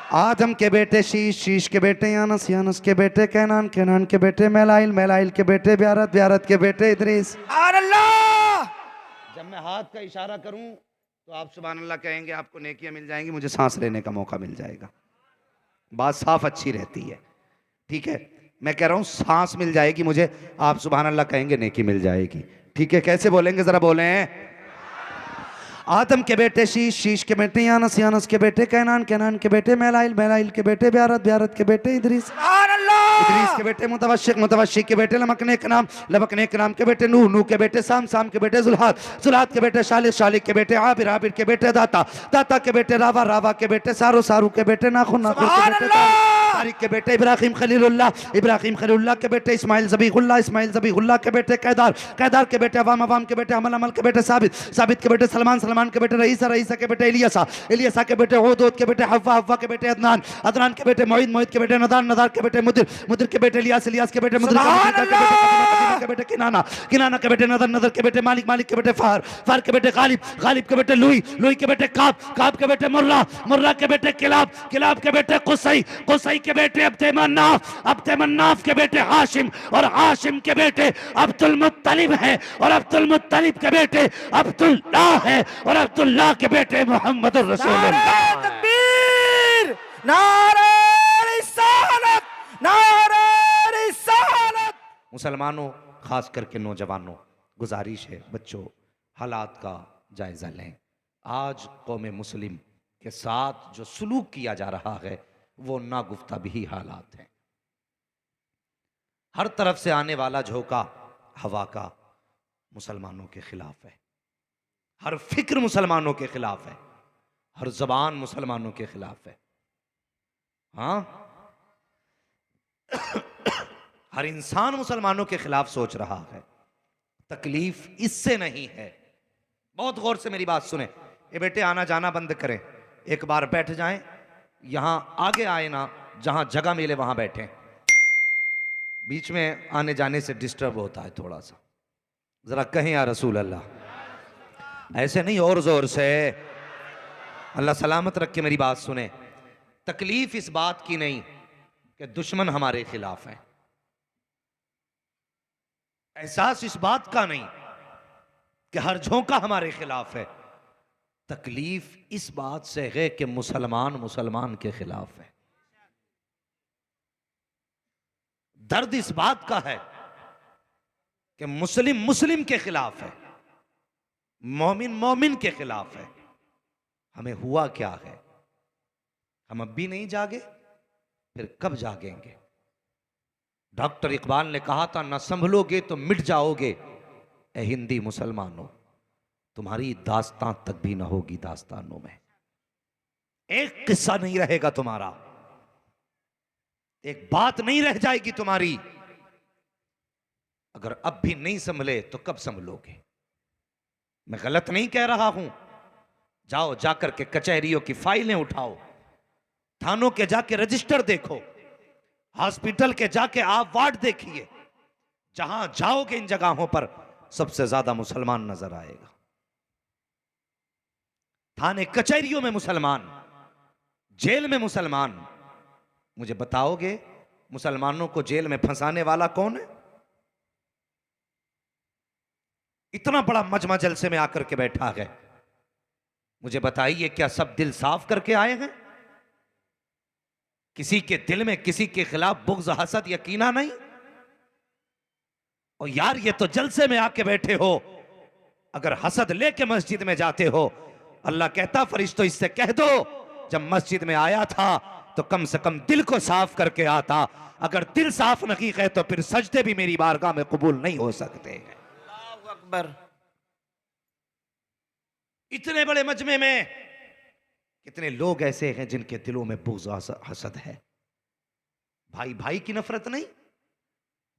आदम के बेटे शीश, शीश के बेटे यानस, यानस के बेटे कैनान, कैनान के बेटे मेलाइल, मेलाइल के बेटे ब्यारत, ब्यारत के बेटे इदरीस। अल्लाह। जब मैं हाथ का इशारा करूं तो आप सुभान अल्लाह कहेंगे, आपको नेकियां मिल जाएंगी, मुझे सांस लेने का मौका मिल जाएगा। बात साफ अच्छी रहती है, ठीक है। मैं कह रहा हूं सांस मिल जाएगी मुझे, आप सुभान अल्लाह कहेंगे, नेकी मिल जाएगी, ठीक है। कैसे बोलेंगे जरा बोलें। आदम के बेटे शीश, शीश के बेटे यानस, यानस के बेटे कैनान, कैनान के बेटे मेलाइल, मेलाइल के बेटे ब्यारत, ब्यारत के बेटे इदरीस, इदरीस के बेटे मुतवशिक, मुतवशिक के बेटे लमकने के नाम, लमकने के नाम के बेटे नूह, नूह के बेटे साम, साम के बेटे जुल्हात, जुल्हात के बेटे शालिक, शालिक के बेटे आबिर, आबिर के बेटे दाता, दाता के बेटे रावा, रावा के बेटे सारू, सारू के बेटे नाखुन, नाखुन के बेटे तारिक के बेटे इब्राहिम खलीलुल्लाह, इब्राहिम खलीलुल्लाह के बेटे इस्माइल ज़बीहुल्लाह, इस्माइल ज़बीहुल्लाह के बेटे कैदार, कैदार के बेटे अवाम, अवाम के बेटे अमल, अमल के बेटे साबित, साबित के बेटे सलमान, सलमान के बेटे रईसा, रईसा के बेटे इलियासा, इलियासा के बेटे ओद, ओद के बेटे हव्वा, हव्वा के बेटे अदनान, अदनान के बेटे मोइद, मोइद के बेटे नदान, नदार के बेटे मुदिर, मुदिर के बेटे इलियास, इलियास के बेटे मुदिर के बेटे किनाना, किनाना के बेटे नदर, नदर के बेटे मालिक, मालिक के बेटे फार, फार के बेटे गालिब, गालिब के बेटे लुई, लुई के बेटे काब, काब के बेटे मुर्रा, मुर्रा के बेटे किलाब, किलाब के बेटे कुसई, कुसई के बेटे अब्दे मन्नाफ, अब्दे मन्नाफ के बेटे हाशिम, और हाशिम के बेटे अब्दुल मुत्तलिब है, और अब्दुल मुत्तलिब के बेटे अब्दुल्लाह है, और अब्दुल्लाह के बेटे मोहम्मद रसूलुल्लाह। तकबीर, नारे रिसालत, नारे रिसालत। मुसलमानों, खास करके नौजवानों, गुजारिश है बच्चों, हालात का जायजा लें। आज कौम मुस्लिम के साथ जो सलूक किया जा रहा है वो नागुफ्ताबी हालात हैं। हर तरफ से आने वाला झोंका हवा का मुसलमानों के खिलाफ है, हर फिक्र मुसलमानों के खिलाफ है, हर जबान मुसलमानों के खिलाफ है। हाँ, हर इंसान मुसलमानों के खिलाफ सोच रहा है। तकलीफ इससे नहीं है। बहुत गौर से मेरी बात सुने। ये बेटे आना जाना बंद करें, एक बार बैठ जाएं, यहां आगे आए ना, जहां जगह मिले वहां बैठें। बीच में आने जाने से डिस्टर्ब होता है थोड़ा सा। जरा कहें या रसूल अल्लाह। ऐसे नहीं, और जोर से। अल्लाह सलामत रख के मेरी बात सुने। तकलीफ इस बात की नहीं कि दुश्मन हमारे खिलाफ है, एहसास इस बात का नहीं कि हर झोंका हमारे खिलाफ है। तकलीफ इस बात से है कि मुसलमान मुसलमान के खिलाफ है। दर्द इस बात का है कि मुस्लिम मुस्लिम के खिलाफ है, मोमिन मोमिन के खिलाफ है। हमें हुआ क्या है? हम अब भी नहीं जागे, फिर कब जागेंगे? डॉक्टर इकबाल ने कहा था, ना संभलोगे तो मिट जाओगे ए हिंदी मुसलमानों, तुम्हारी दास्तां तक भी ना होगी दास्तानों में। एक किस्सा नहीं रहेगा तुम्हारा, एक बात नहीं रह जाएगी तुम्हारी। अगर अब भी नहीं संभले तो कब संभलोगे? मैं गलत नहीं कह रहा हूं। जाओ, जाकर के कचहरियों की फाइलें उठाओ, थानों के जाके रजिस्टर देखो, हॉस्पिटल के जाके आप वार्ड देखिए। जहां जाओगे इन जगहों पर सबसे ज्यादा मुसलमान नजर आएगा। थाने कचहरियों में मुसलमान, जेल में मुसलमान। मुझे बताओगे मुसलमानों को जेल में फंसाने वाला कौन है? इतना बड़ा मजमा जलसे में आकर के बैठा है। मुझे बताइए, क्या सब दिल साफ करके आए हैं? किसी के दिल में किसी के खिलाफ बुग़्ज़, हसद या कीना नहीं? और यार, ये तो जलसे में आके बैठे हो। अगर हसद लेके मस्जिद में जाते हो, अल्लाह कहता फरिश्तों इससे कह दो जब मस्जिद में आया था तो कम से कम दिल को साफ करके आता। अगर दिल साफ नहीं है तो फिर सजदे भी मेरी बारगाह में कबूल नहीं हो सकते। अल्लाहु अकबर। इतने बड़े मजमे में कितने लोग ऐसे हैं जिनके दिलों में बुग़्ज़, हसद है। भाई भाई की नफरत नहीं,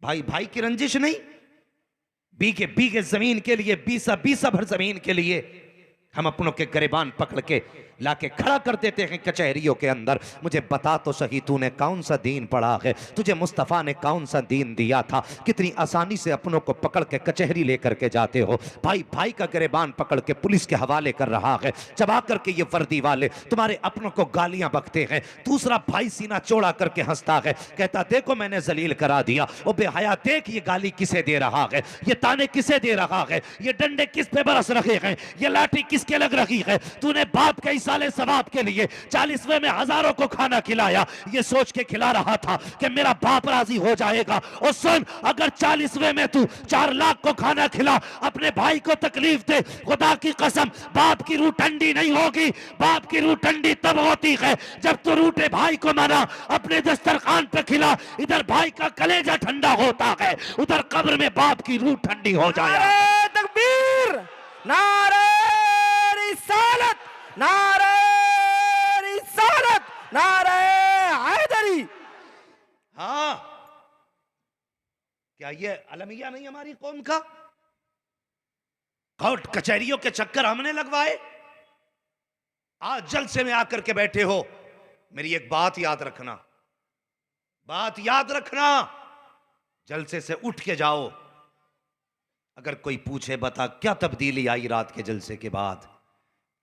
भाई भाई की रंजिश नहीं, बीघे बीघे जमीन के लिए, बीसा बीसा भर जमीन के लिए हम अपनों के गिरबान पकड़ के लाके खड़ा कर देते हैं कचहरियों के अंदर। मुझे बता तो सही, तूने कौन सा दीन पढ़ा है? तुझे मुस्तफ़ा ने कौन सा दीन दिया था? कितनी आसानी से अपनों को पकड़ के कचहरी लेकर के जाते हो। भाई भाई का गिरबान पकड़ के पुलिस के हवाले कर रहा है। चबा करके ये वर्दी वाले तुम्हारे अपनों को गालियां बकते हैं। दूसरा भाई सीना चौड़ा करके हंसता है, कहता देखो मैंने जलील करा दिया। ओ बेहया, देख ये गाली किसे दे रहा है, ये ताने किसे दे रहा है, ये डंडे किस पे बरस रहे हैं, ये लाठी किसके लग रही है। तूने बाप के साले सवाब के लिए 40वें में हजारों को खाना खिलाया, ये सोच के खिला रहा था कि मेरा बाप राजी हो जाएगा। और सुन, अगर 40वें में तू 4 लाख को खाना खिला, अपने भाई को तकलीफ दे, खुदा की कसम बाप की रूह ठंडी नहीं होगी। बाप की रूह ठंडी तब होती है जब तू रूठे भाई को मना, अपने दस्तरखान पे खिला। इधर भाई का कलेजा ठंडा होता है, उधर कब्र में बाप की रूह ठंडी हो जाए। नारे तकबीर, नारे रिसालत, नारे रिसालत, नारे हैदरी। हाँ, क्या ये अलमिया नहीं हमारी कौम का? कोर्ट कचहरियों के चक्कर हमने लगवाए, आज जलसे में आकर के बैठे हो। मेरी एक बात याद रखना, बात याद रखना, जलसे से उठ के जाओ। अगर कोई पूछे बता क्या तब्दीली आई रात के जलसे के बाद,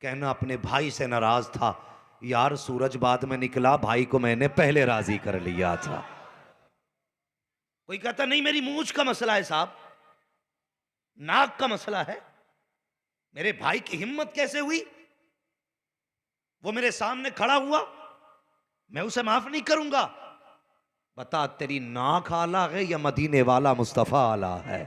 कहना अपने भाई से नाराज था यार, सूरज बाद में निकला, भाई को मैंने पहले राजी कर लिया था। कोई कहता नहीं मेरी मूंछ का मसला है साहब, नाक का मसला है। मेरे भाई की हिम्मत कैसे हुई, वो मेरे सामने खड़ा हुआ, मैं उसे माफ नहीं करूंगा। बता तेरी नाक आला है या मदीने वाला मुस्तफा आला है?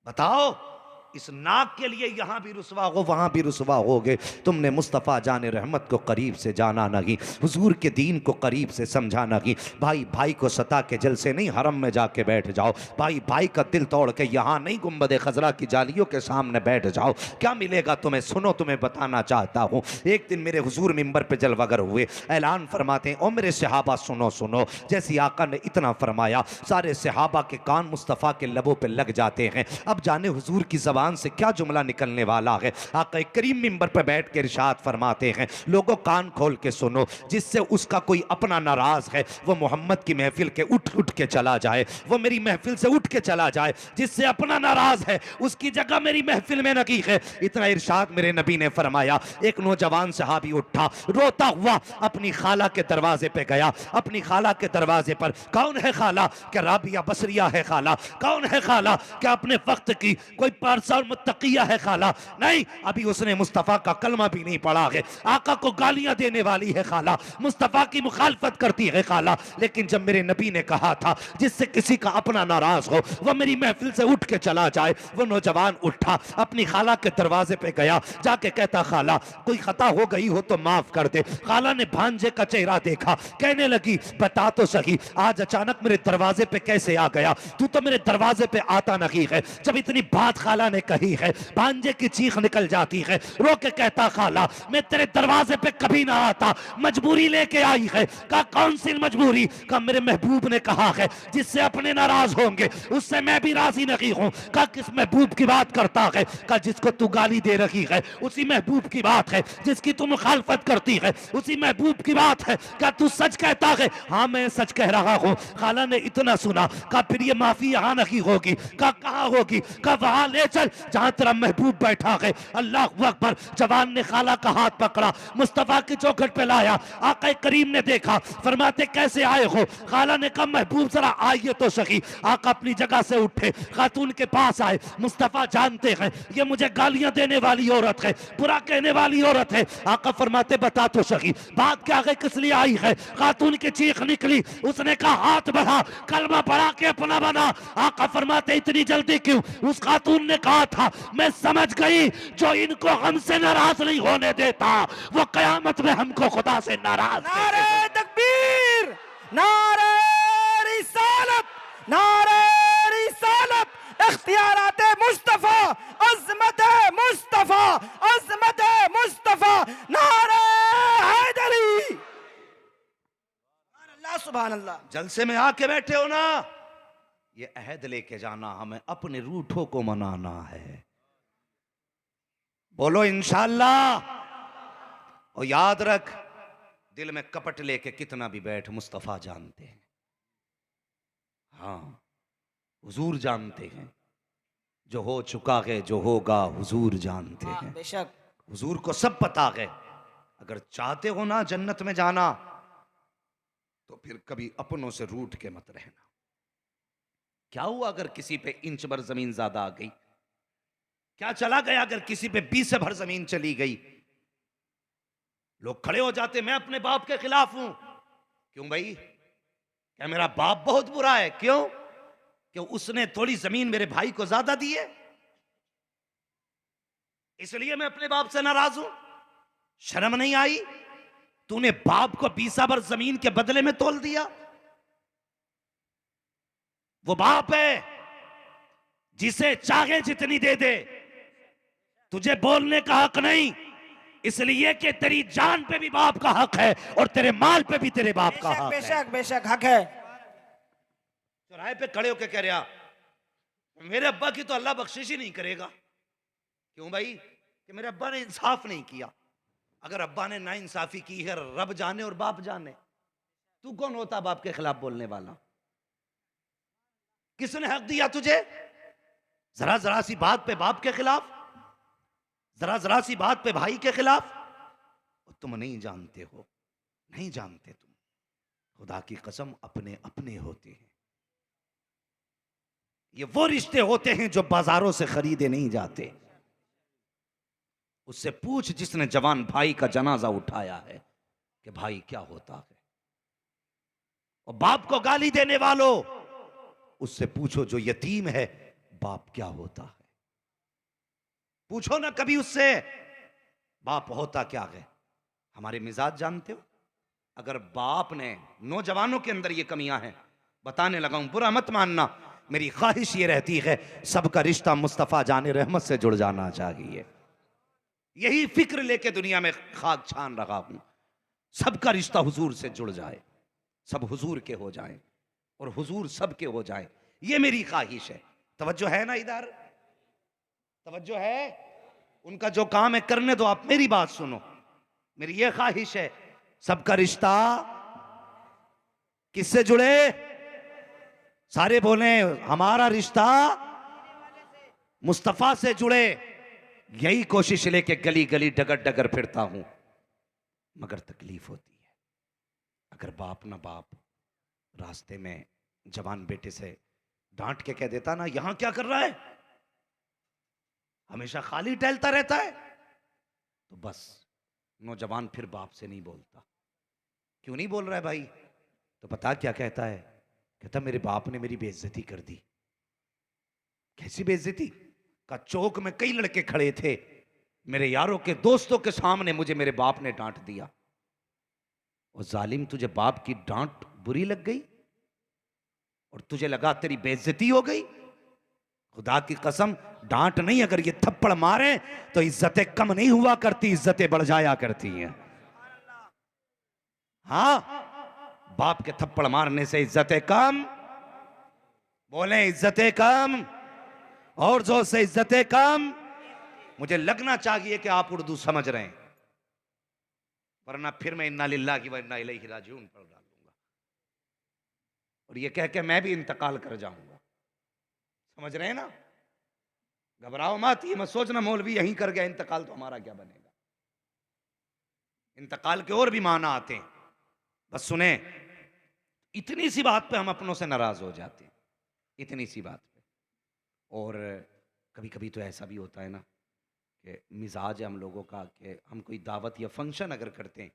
बताओ, इस नाक के लिए यहां भी रुसवा हो वहां भी रुसवा होगे। तुमने मुस्तफ़ा जान रहमत को करीब से जाना नहीं, हुजूर के दीन को करीब से समझा नहीं। भाई भाई को सता के जलसे नहीं, हरम में जाके बैठ जाओ। भाई भाई का दिल तोड़ के यहाँ नहीं गुंबद खजरा की जालियों के सामने बैठ जाओ। क्या मिलेगा तुम्हें? सुनो, तुम्हें बताना चाहता हूँ। एक दिन मेरे हुजूर मिंबर पे जलवागर हुए, ऐलान फरमाते हैं ओ मेरे सहाबा सुनो सुनो। जैसे आका ने इतना फरमाया, सारे सहाबा के कान मुस्तफ़ा के लबों पे लग जाते हैं। अब जाने हुजूर की ज़बान से क्या जुमला निकलने वाला है। आका करीम मिंबर पर बैठ के इरशाद फरमाते हैं, लोगों कान खोल के सुनो, जिससे उसका कोई अपना नाराज है वो मोहम्मद की महफिल के उठ उठ के चला जाए, वो मेरी महफिल से उठ के चला जाए। जिससे अपना नाराज है उसकी जगह मेरी महफिल में लगी है। इतना इरशाद मेरे नबी ने फरमाया। एक नौजवान सहाबी उठा, रोता हुआ अपनी खाला के दरवाजे पे गया। अपनी खाला के दरवाजे पर, कौन है खाला? क्या राबिया बसरिया है खाला? कौन है खाला? क्या अपने वक्त की कोई पारसा और मुत्तकिया है खाला? नहीं, अभी उसने मुस्तफ़ा का कलमा भी नहीं पढ़ा है। आका को गालियां देने वाली है खाला, मुस्तफ़ा की मुखालफत करती है खाला। लेकिन जब मेरे नबी ने कहा था जिससे किसी का अपना नाराज हो वह मेरी महफिल से उठ के चला जाए, वो नौजवान उठा, अपनी खाला के दरवाजे पे गया, जाके कहता खाला कोई खता हो गई हो तो माफ कर दे। खाला ने भांजे का चेहरा देखा, कहने लगी बता तो सही आज अचानक मेरे दरवाजे पे कैसे आ गया? तू तो मेरे दरवाजे पे आता नहीं है। जब इतनी बात खाला ने कही है, भांजे की चीख निकल जाती है। रो के कहता खाला मैं तेरे दरवाजे पे कभी ना आता, मजबूरी लेके आई है। कहा कौन सी मजबूरी? कहा मेरे महबूब ने कहा है जिससे अपने नाराज होंगे उससे मैं भी राजी नहीं हूं। कहा किस महबूब की बात करता है? कहा जिसको तू गाली दे रही है उसी महबूब की बात है, जिसकी तू मुखालफत करती है उसी महबूब की बात है। क्या तू सच कहता है? हाँ मैं सच कह रहा हूं। खाला ने इतना सुना, कहा फिर ये माफी यहां नहीं होगी। कहा कहां होगी? कहा वहां ले चल जहां तेरा महबूब बैठा है। अल्लाह अकबर। जवान ने खाला का हाथ पकड़ा, मुस्तफा की चौखट पे लाया। आका करीम ने देखा, फरमाते कैसे आए हो? खाला ने कहा महबूब जरा आइए तो सही। आका अपनी जगह से उठे, खातून के पास आए। मुस्तफा जानते हैं ये मुझे गालियां देने वाली औरत है, बुरा कहने वाली औरत है। आका फरमाते बता तो सही बात क्या है, किस लिए आई है? खातून की चीख निकली, उसने कहा हाथ बढ़ा, कलमा पढ़ा के अपना बना। आका फरमाते इतनी जल्दी क्यों? उस खातून ने कहा था मैं समझ गई जो इनको हमसे नाराज नहीं होने देता वो कयामत में हमको खुदा से नाराज। नारे तकबीर, नारे रिसालत, नारे रिसालत, इख्तियारात मुस्तफा, अज़मत मुस्तफा, अज़मत मुस्तफा, नारे हैदरी। अल्लाह सुभान अल्लाह। जलसे में आके बैठे हो ना, ये अहद लेके जाना हमें अपने रूठों को मनाना है। बोलो इंशाअल्लाह। और याद रख, दिल में कपट लेके कितना भी बैठ, मुस्तफा जानते हैं। हाँ, हुजूर जानते हैं। जो हो चुका है, जो होगा, हुजूर जानते हैं। बेशक हुजूर को सब पता है। अगर चाहते हो ना जन्नत में जाना, तो फिर कभी अपनों से रूठ के मत रहना। क्या हुआ अगर किसी पे इंच भर जमीन ज्यादा आ गई? क्या चला गया अगर किसी पे 20 से भर जमीन चली गई? लोग खड़े हो जाते, मैं अपने बाप के खिलाफ हूं। क्यों भाई? क्या मेरा बाप बहुत बुरा है? क्यों? कि उसने थोड़ी जमीन मेरे भाई को ज्यादा दी है, इसलिए मैं अपने बाप से नाराज हूं? शर्म नहीं आई? तूने बाप को 20 भर जमीन के बदले में तोल दिया। वो बाप है जिसे चाहे जितनी दे दे, तुझे बोलने का हक नहीं, इसलिए कि तेरी जान पे भी बाप का हक है और तेरे माल पे भी तेरे बाप का हक है। बेशक बेशक हक है। चौराहे पे खड़े होकर कह रहा, मेरे अब्बा की तो अल्लाह बख्शिश ही नहीं करेगा। क्यों भाई? कि मेरे अब्बा ने इंसाफ नहीं किया। अगर अब्बा ने ना इंसाफी की है, रब जाने और बाप जाने। तू कौन होता बाप के खिलाफ बोलने वाला? किसने हक दिया तुझे? जरा जरा सी बात पे बाप के खिलाफ, जरा जरा सी बात पे भाई के खिलाफ। और तुम नहीं जानते हो, नहीं जानते तुम। खुदा की कसम, अपने अपने होते हैं। ये वो रिश्ते होते हैं जो बाजारों से खरीदे नहीं जाते। उससे पूछ जिसने जवान भाई का जनाजा उठाया है कि भाई क्या होता है। और बाप को गाली देने वालों, उससे पूछो जो यतीम है, बाप क्या होता है। पूछो ना कभी उससे, बाप होता क्या है। हमारे मिजाज जानते हो? अगर बाप ने, नौजवानों के अंदर ये कमियां हैं, बताने लगा हूं, बुरा मत मानना। मेरी ख्वाहिश ये रहती है सबका रिश्ता मुस्तफा जाने रहमत से जुड़ जाना चाहिए। यही फिक्र लेके दुनिया में खाक छान रहा हूं। सबका रिश्ता हुजूर से जुड़ जाए, सब हुजूर के हो जाए और हुजूर सबके हो जाए। ये मेरी ख्वाहिश है। तवज्जो है ना इधर? तवज्जो है? उनका जो काम है करने दो, आप मेरी बात सुनो। मेरी ये ख्वाहिश है सबका रिश्ता किससे जुड़े? सारे बोले हमारा रिश्ता मुस्तफा से जुड़े। यही कोशिश लेके गली गली डगर डगर फिरता हूं, मगर तकलीफ होती है। अगर बाप ना बाप रास्ते में जवान बेटे से डांट के कह देता ना, यहां क्या कर रहा है, हमेशा खाली टहलता रहता है, तो बस नौजवान फिर बाप से नहीं बोलता। क्यों नहीं बोल रहा है भाई? तो पता क्या कहता है? कहता मेरे बाप ने मेरी बेइज्जती कर दी। कैसी बेइज्जती? का चौक में कई लड़के खड़े थे, मेरे यारों के दोस्तों के सामने मुझे मेरे बाप ने डांट दिया। और जालिम, तुझे बाप की डांट बुरी लग गई और तुझे लगा तेरी बेइज्जती हो गई? खुदा की कसम, डांट नहीं, अगर ये थप्पड़ मारे तो इज्जतें कम नहीं हुआ करती, इज्जतें बढ़ जाया करती हैं। हाँ, बाप के थप्पड़ मारने से इज्जतें कम, बोले इज्जतें कम, और जोर से इज्जतें कम। मुझे लगना चाहिए कि आप उर्दू समझ रहे हैं, वरना फिर मैं इन्ना लिल्लाहि व इन्ना इलैहि राजिऊन पढ़ डालूंगा और ये कह के मैं भी इंतकाल कर जाऊंगा। समझ रहे हैं ना? घबराओ मत, ये मत सोचना मौलवी यहीं कर गया, इंतकाल तो हमारा क्या बनेगा। इंतकाल के और भी माना आते हैं। बस सुने, इतनी सी बात पे हम अपनों से नाराज हो जाते हैं, इतनी सी बात पे। और कभी कभी तो ऐसा भी होता है ना कि मिजाज है हम लोगों का कि हम कोई दावत या फंक्शन अगर करते हैं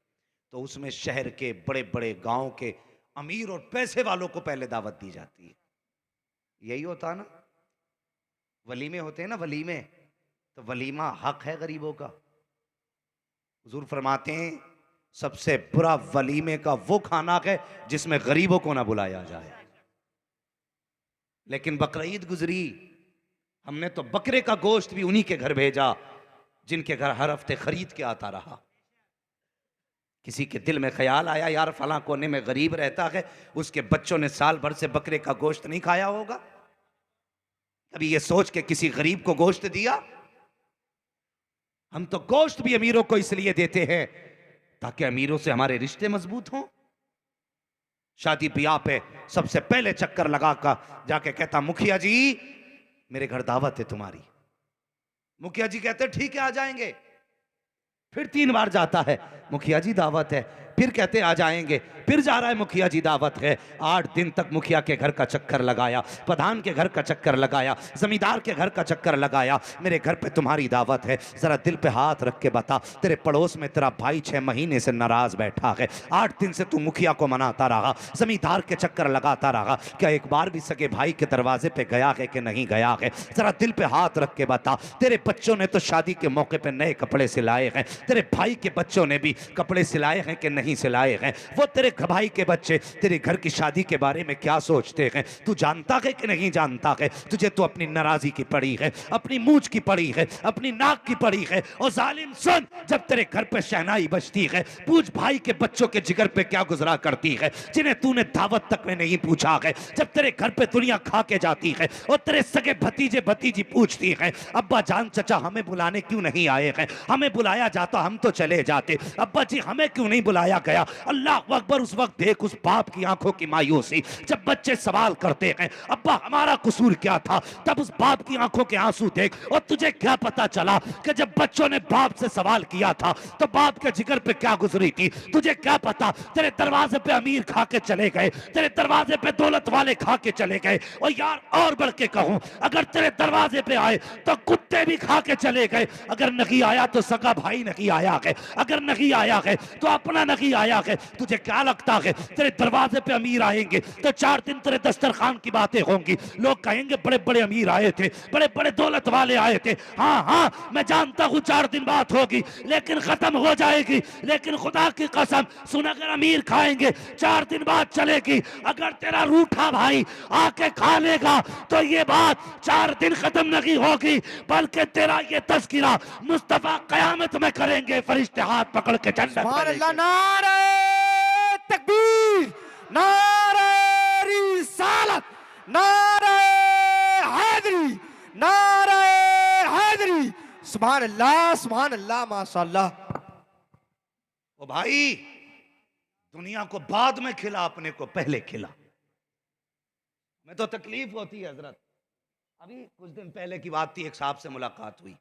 तो उसमें शहर के बड़े बड़े गांव के अमीर और पैसे वालों को पहले दावत दी जाती है। यही होता है ना? वलीमे होते हैं ना, वलीमे, तो वलीमा हक है गरीबों का। हुजूर फरमाते हैं सबसे बुरा वलीमे का वो खाना है जिसमें गरीबों को ना बुलाया जाए। लेकिन बकरीद गुजरी, हमने तो बकरे का गोश्त भी उन्हीं के घर भेजा जिनके घर हर हफ्ते खरीद के आता रहा। किसी के दिल में ख्याल आया यार फलां कोने में गरीब रहता है, उसके बच्चों ने साल भर से बकरे का गोश्त नहीं खाया होगा, कभी ये सोच के किसी गरीब को गोश्त दिया? हम तो गोश्त भी अमीरों को इसलिए देते हैं ताकि अमीरों से हमारे रिश्ते मजबूत हों। शादी ब्याह पे सबसे पहले चक्कर लगा कर जाके कहता, मुखिया जी मेरे घर दावत है तुम्हारी। मुखिया जी कहते ठीक है आ जाएंगे। फिर 3 बार जाता है, मुखिया जी दावत है। फिर कहते आ जाएंगे। फिर जा रहा है, मुखिया जी दावत है। 8 दिन तक मुखिया के घर का चक्कर लगाया, प्रधान के घर का चक्कर लगाया, जमींदार के घर का चक्कर लगाया। मेरे घर पे तुम्हारी दावत है, जरा दिल पे हाथ रख के बता, तेरे पड़ोस में तेरा भाई 6 महीने से नाराज बैठा है। 8 दिन से तू मुखिया को मनाता रहा, जमींदार के चक्कर लगाता रहा, क्या एक बार भी सगे भाई के दरवाजे पे गया है कि नहीं गया है? जरा दिल पे हाथ रख के बता। तेरे बच्चों ने तो शादी के मौके पे नए कपड़े सिलाए हैं, तेरे भाई के बच्चों ने भी कपड़े सिलाए हैं कि नहीं सिलाए हैं? वो तेरे भाई के बच्चे तेरे घर की शादी के बारे में क्या सोचते हैं तू जानता है कि नहीं जानता है? तुझे तो अपनी नाराजगी की पड़ी है, अपनी मूंछ की पड़ी है, अपनी नाक की पड़ी है। और जालिम सुन, जब तेरे घर पे शहनाई बजती है, पूछ भाई के बच्चों के जिगर पे क्या गुजरा करती है, जिन्हें तूने दावत तक में नहीं पूछा है। जब तेरे घर पे दुनिया खा के जाती है और तेरे सगे भतीजे भतीजी पूछती है, अब्बा जान चचा हमें बुलाने क्यों नहीं आए हैं? हमें बुलाया जाता हम तो चले जाते। अब्बा जी हमें क्यों नहीं बुलाया गया? अल्लाह अकबर। उस वक्त देख उस बाप की आंखों की मायूसी, जब बच्चे सवाल करते हैं अब्बा हमारा कसूर क्या था, तब उस बाप की आंखों के आंसू देख। और तुझे क्या पता चला कि जब बच्चों ने बाप से सवाल किया था तो बाप के जिगर पे क्या गुजरी थी? तुझे क्या पता तेरे दरवाजे पे अमीर खा के चले गए, तेरे दरवाजे पे दौलत वाले खा के चले गए। और यार और बढ़ के कहूं, अगर तेरे दरवाजे पे आए तो कुत्ते भी खा के चले गए। अगर नहीं आया तो सगा भाई नहीं आया है, अगर नहीं आया है तो अपना नहीं आया है। तुझे क्या लगता है तेरे दरवाजे पे अमीर आएंगे तो 4 दिन तेरे दस्तरखान की बातें होंगी? लोग कहेंगे बड़े बड़े अमीर आए थे, बड़े बड़े दौलत वाले आए थे। हाँ हाँ मैं जानता हूँ 4 दिन बात होगी लेकिन खत्म हो जाएगी। लेकिन खुदा की कसम सुन, अगर अमीर खाएंगे 4 दिन बाद चलेगी। अगर तेरा रूठा भाई आके खा लेगा तो ये बात 4 दिन खत्म नहीं होगी, बल्कि तेरा ये तस्किरा मुस्तफा कयामत में करेंगे, फरिश्ते हाथ पकड़ के जन्नत में सुभान अल्लाह। लेके। नारे तकबीर, नारे रिसालत, नारे हैदरी, नारे हैदरी। सुभान अल्लाह, सुभान अल्लाह, माशाअल्लाह। ओ भाई, दुनिया को बाद में खिला, अपने को पहले खिला। मैं तो तकलीफ होती है हजरत। अभी कुछ दिन पहले की बात थी, एक साहब से मुलाकात हुई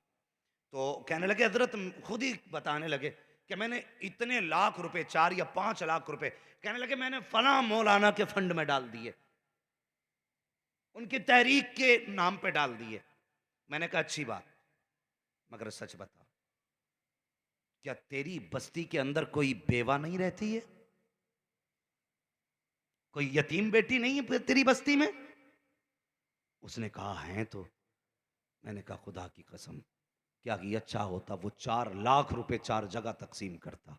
तो कहने लगे हजरत, खुद ही बताने लगे कि मैंने इतने लाख रुपए, 4 या 5 लाख रुपए, कहने लगे मैंने फला मौलाना के फंड में डाल दिए, उनकी तहरीक के नाम पे डाल दिए। मैंने कहा अच्छी बात, मगर सच बता, क्या तेरी बस्ती के अंदर कोई बेवा नहीं रहती है? कोई यतीम बेटी नहीं है तेरी बस्ती में? उसने कहा है तो। मैंने कहा खुदा की कसम, क्या ये अच्छा होता वो 4 लाख रुपए 4 जगह तकसीम करता,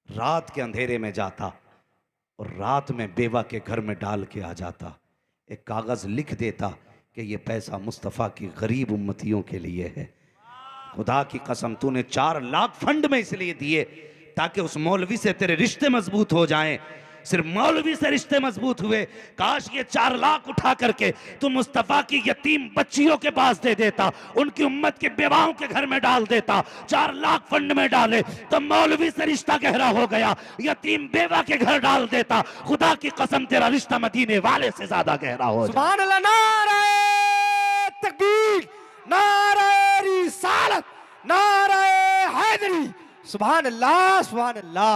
रात के अंधेरे में जाता और रात में बेवा के घर में डाल के आ जाता, एक कागज लिख देता कि ये पैसा मुस्तफ़ा की गरीब उम्मतियों के लिए है। खुदा की कसम तूने 4 लाख फंड में इसलिए दिए ताकि उस मौलवी से तेरे रिश्ते मजबूत हो जाएं। सिर्फ मौलवी से रिश्ते मजबूत हुए, काश ये 4 लाख उठा करके तू मुस्तफा की यतीम बच्चियों के पास दे देता, उनकी उम्मत के बेवाओं के घर में डाल देता। 4 लाख फंड में डाले तो मौलवी से रिश्ता गहरा हो गया, यतीम बेवा के घर डाल देता, खुदा की कसम तेरा रिश्ता मदीने वाले से ज्यादा गहरा हो जाए। सुभान अल्लाह। नारे तकबीर, नारे रिसालत, नारे हैदरी। सुभान अल्लाह, सुभान अल्लाह।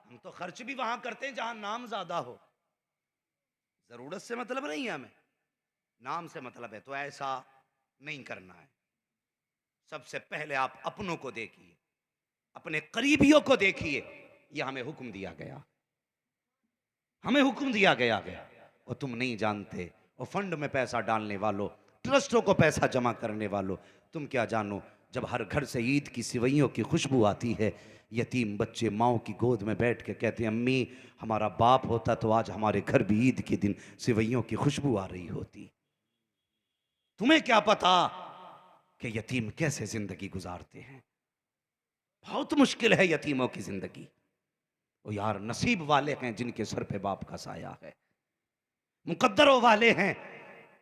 हम तो खर्च भी वहां करते हैं जहां नाम ज्यादा हो। जरूरत से मतलब नहीं है हमें, नाम से मतलब है। तो ऐसा नहीं करना है। सबसे पहले आप अपनों को देखिए, अपने करीबियों को देखिए। यह हमें हुक्म दिया गया, हमें हुक्म दिया गया है। और तुम नहीं जानते, और फंड में पैसा डालने वालों, ट्रस्टों को पैसा जमा करने वालों, तुम क्या जानो जब हर घर से ईद की सिवैयों की खुशबू आती है, यतीम बच्चे माओ की गोद में बैठ के कहते हैं अम्मी हमारा बाप होता तो आज हमारे घर भी ईद के दिन सिवैयों की खुशबू आ रही होती। तुम्हें क्या पता कि यतीम कैसे जिंदगी गुजारते हैं? बहुत मुश्किल है यतीमों की जिंदगी। ओ यार, नसीब वाले हैं जिनके सर पे बाप का साया है, मुकद्दरों वाले हैं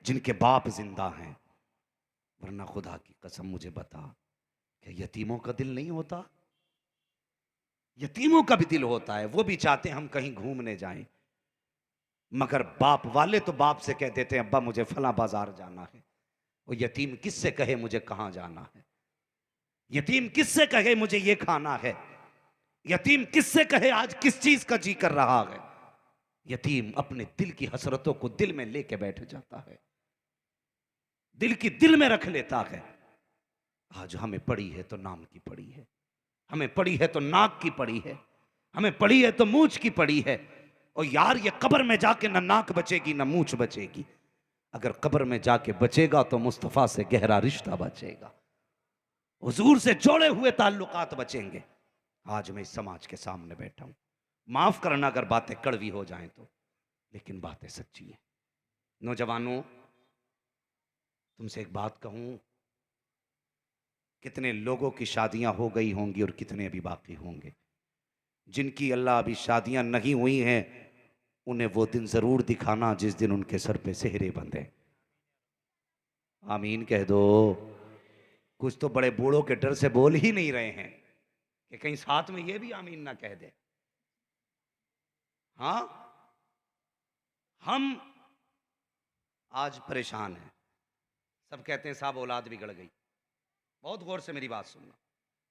जिनके बाप जिंदा हैं। वरना खुदा की कसम मुझे बता, क्या यतीमों का दिल नहीं होता? यतीमों का भी दिल होता है, वो भी चाहते हैं हम कहीं घूमने जाएं, मगर बाप वाले तो बाप से कह देते हैं अब्बा मुझे फला बाजार जाना है। वो यतीम किससे कहे मुझे कहां जाना है? यतीम किससे कहे मुझे ये खाना है? यतीम किससे कहे आज किस चीज का जी कर रहा है? यतीम अपने दिल की हसरतों को दिल में लेके बैठ जाता है, दिल की दिल में रख लेता है। आज हमें पड़ी है तो नाम की पड़ी है, हमें पड़ी है तो नाक की पड़ी है, हमें पड़ी है तो मूंछ की पड़ी है। और यार ये कब्र में जाके ना नाक बचेगी ना मूंछ बचेगी। अगर कब्र में जाके बचेगा तो मुस्तफा से गहरा रिश्ता बचेगा, हुजूर से जोड़े हुए ताल्लुकात बचेंगे। आज मैं इस समाज के सामने बैठा हूं, माफ करना अगर बातें कड़वी हो जाएं तो, लेकिन बातें सच्ची हैं। नौजवानों, तुमसे एक बात कहूं, कितने लोगों की शादियां हो गई होंगी और कितने अभी बाकी होंगे। जिनकी अल्लाह अभी शादियां नहीं हुई हैं, उन्हें वो दिन जरूर दिखाना जिस दिन उनके सर पे सेहरे बंधे। आमीन कह दो। कुछ तो बड़े बूढ़ों के डर से बोल ही नहीं रहे हैं कि कहीं साथ में ये भी आमीन ना कह दे। हाँ, हम आज परेशान हैं। सब कहते हैं साहब औलाद बिगड़ गई। बहुत गौर से मेरी बात सुनना,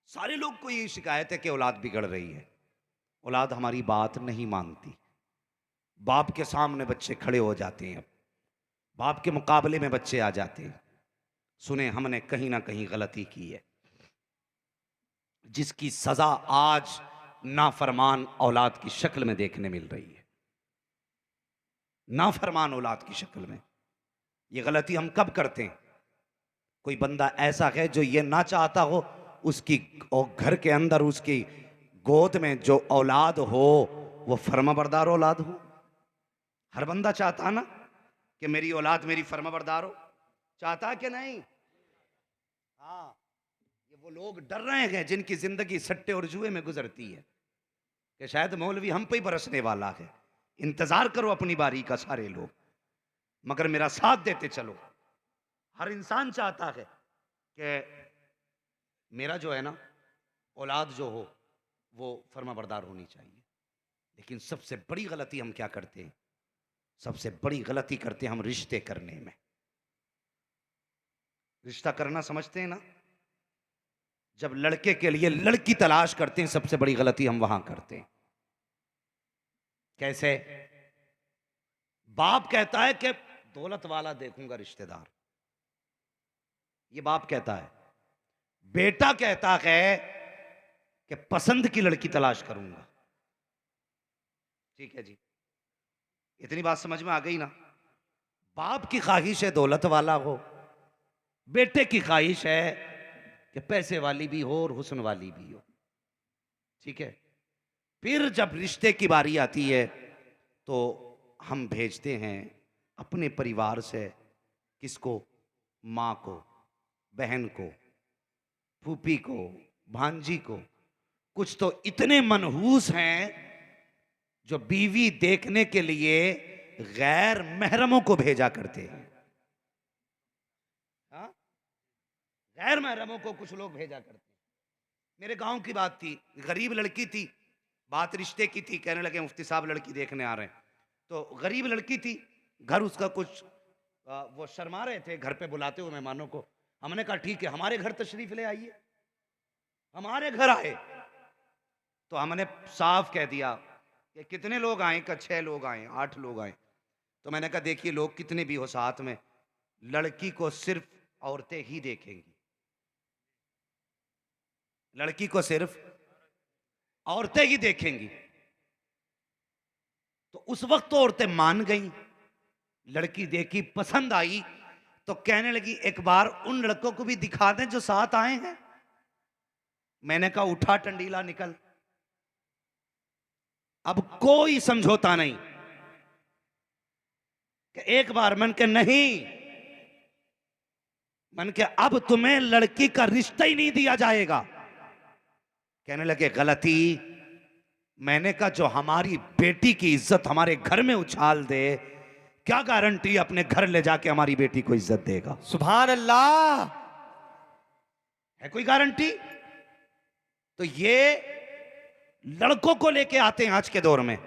सारे लोग को ये शिकायत है कि औलाद बिगड़ रही है। औलाद हमारी बात नहीं मानती। बाप के सामने बच्चे खड़े हो जाते हैं, अब बाप के मुकाबले में बच्चे आ जाते हैं। सुने, हमने कहीं ना कहीं गलती की है, जिसकी सजा आज नाफरमान औलाद की शक्ल में देखने मिल रही है। नाफरमान औलाद की शक्ल में। ये गलती हम कब करते हैं? कोई बंदा ऐसा है जो ये ना चाहता हो उसकी घर के अंदर उसकी गोद में जो औलाद हो वो फर्माबरदार औलाद हो। हर बंदा चाहता है ना कि मेरी औलाद मेरी फर्माबरदार हो, चाहता है कि नहीं? हाँ, ये वो लोग डर रहे हैं जिनकी जिंदगी सट्टे और जुए में गुजरती है कि शायद मौलवी हम पे ही बरसने वाला है। इंतजार करो अपनी बारी का सारे लोग, मगर मेरा साथ देते चलो। हर इंसान चाहता है कि मेरा जो है ना औलाद जो हो वो फर्माबरदार होनी चाहिए। लेकिन सबसे बड़ी गलती हम क्या करते हैं? सबसे बड़ी गलती करते हैं हम रिश्ते करने में। रिश्ता करना समझते हैं ना? जब लड़के के लिए लड़की तलाश करते हैं, सबसे बड़ी गलती हम वहां करते हैं। कैसे? बाप कहता है कि दौलत वाला देखूंगा रिश्तेदार, ये बाप कहता है। बेटा कहता है कि पसंद की लड़की तलाश करूंगा। ठीक है जी, इतनी बात समझ में आ गई ना? बाप की ख्वाहिश है दौलत वाला हो, बेटे की ख्वाहिश है कि पैसे वाली भी हो और हुस्न वाली भी हो। ठीक है, फिर जब रिश्ते की बारी आती है तो हम भेजते हैं अपने परिवार से, किसको? माँ को, बहन को, फूफी को, भांजी को। कुछ तो इतने मनहूस हैं जो बीवी देखने के लिए गैर महरमों को भेजा करते हैं। हाँ? गैर महरमों को कुछ लोग भेजा करते हैं। मेरे गांव की बात थी, गरीब लड़की थी, बात रिश्ते की थी। कहने लगे मुफ्ती साहब लड़की देखने आ रहे हैं। तो गरीब लड़की थी, घर उसका कुछ वो शर्मा रहे थे घर पे बुलाते हुए मेहमानों को। हमने कहा ठीक है हमारे घर तशरीफ ले आइए। हमारे घर आए तो हमने साफ कह दिया कि कितने लोग आए? का 6 लोग आए, 8 लोग आए। तो मैंने कहा देखिए लोग कितने भी हो साथ में, लड़की को सिर्फ औरतें ही देखेंगी, लड़की को सिर्फ औरतें ही देखेंगी। तो उस वक्त तो औरतें मान गई, लड़की देखी, पसंद आई, तो कहने लगी एक बार उन लड़कों को भी दिखा दें जो साथ आए हैं। मैंने कहा उठा टंडीला निकल। अब कोई समझौता नहीं कि एक बार मन के नहीं, मन के अब तुम्हें लड़की का रिश्ता ही नहीं दिया जाएगा। कहने लगे गलती। मैंने कहा जो हमारी बेटी की इज्जत हमारे घर में उछाल दे, क्या गारंटी अपने घर ले जाके हमारी बेटी को इज्जत देगा? सुभान अल्लाह। है कोई गारंटी? तो ये लड़कों को लेके आते हैं आज के दौर में।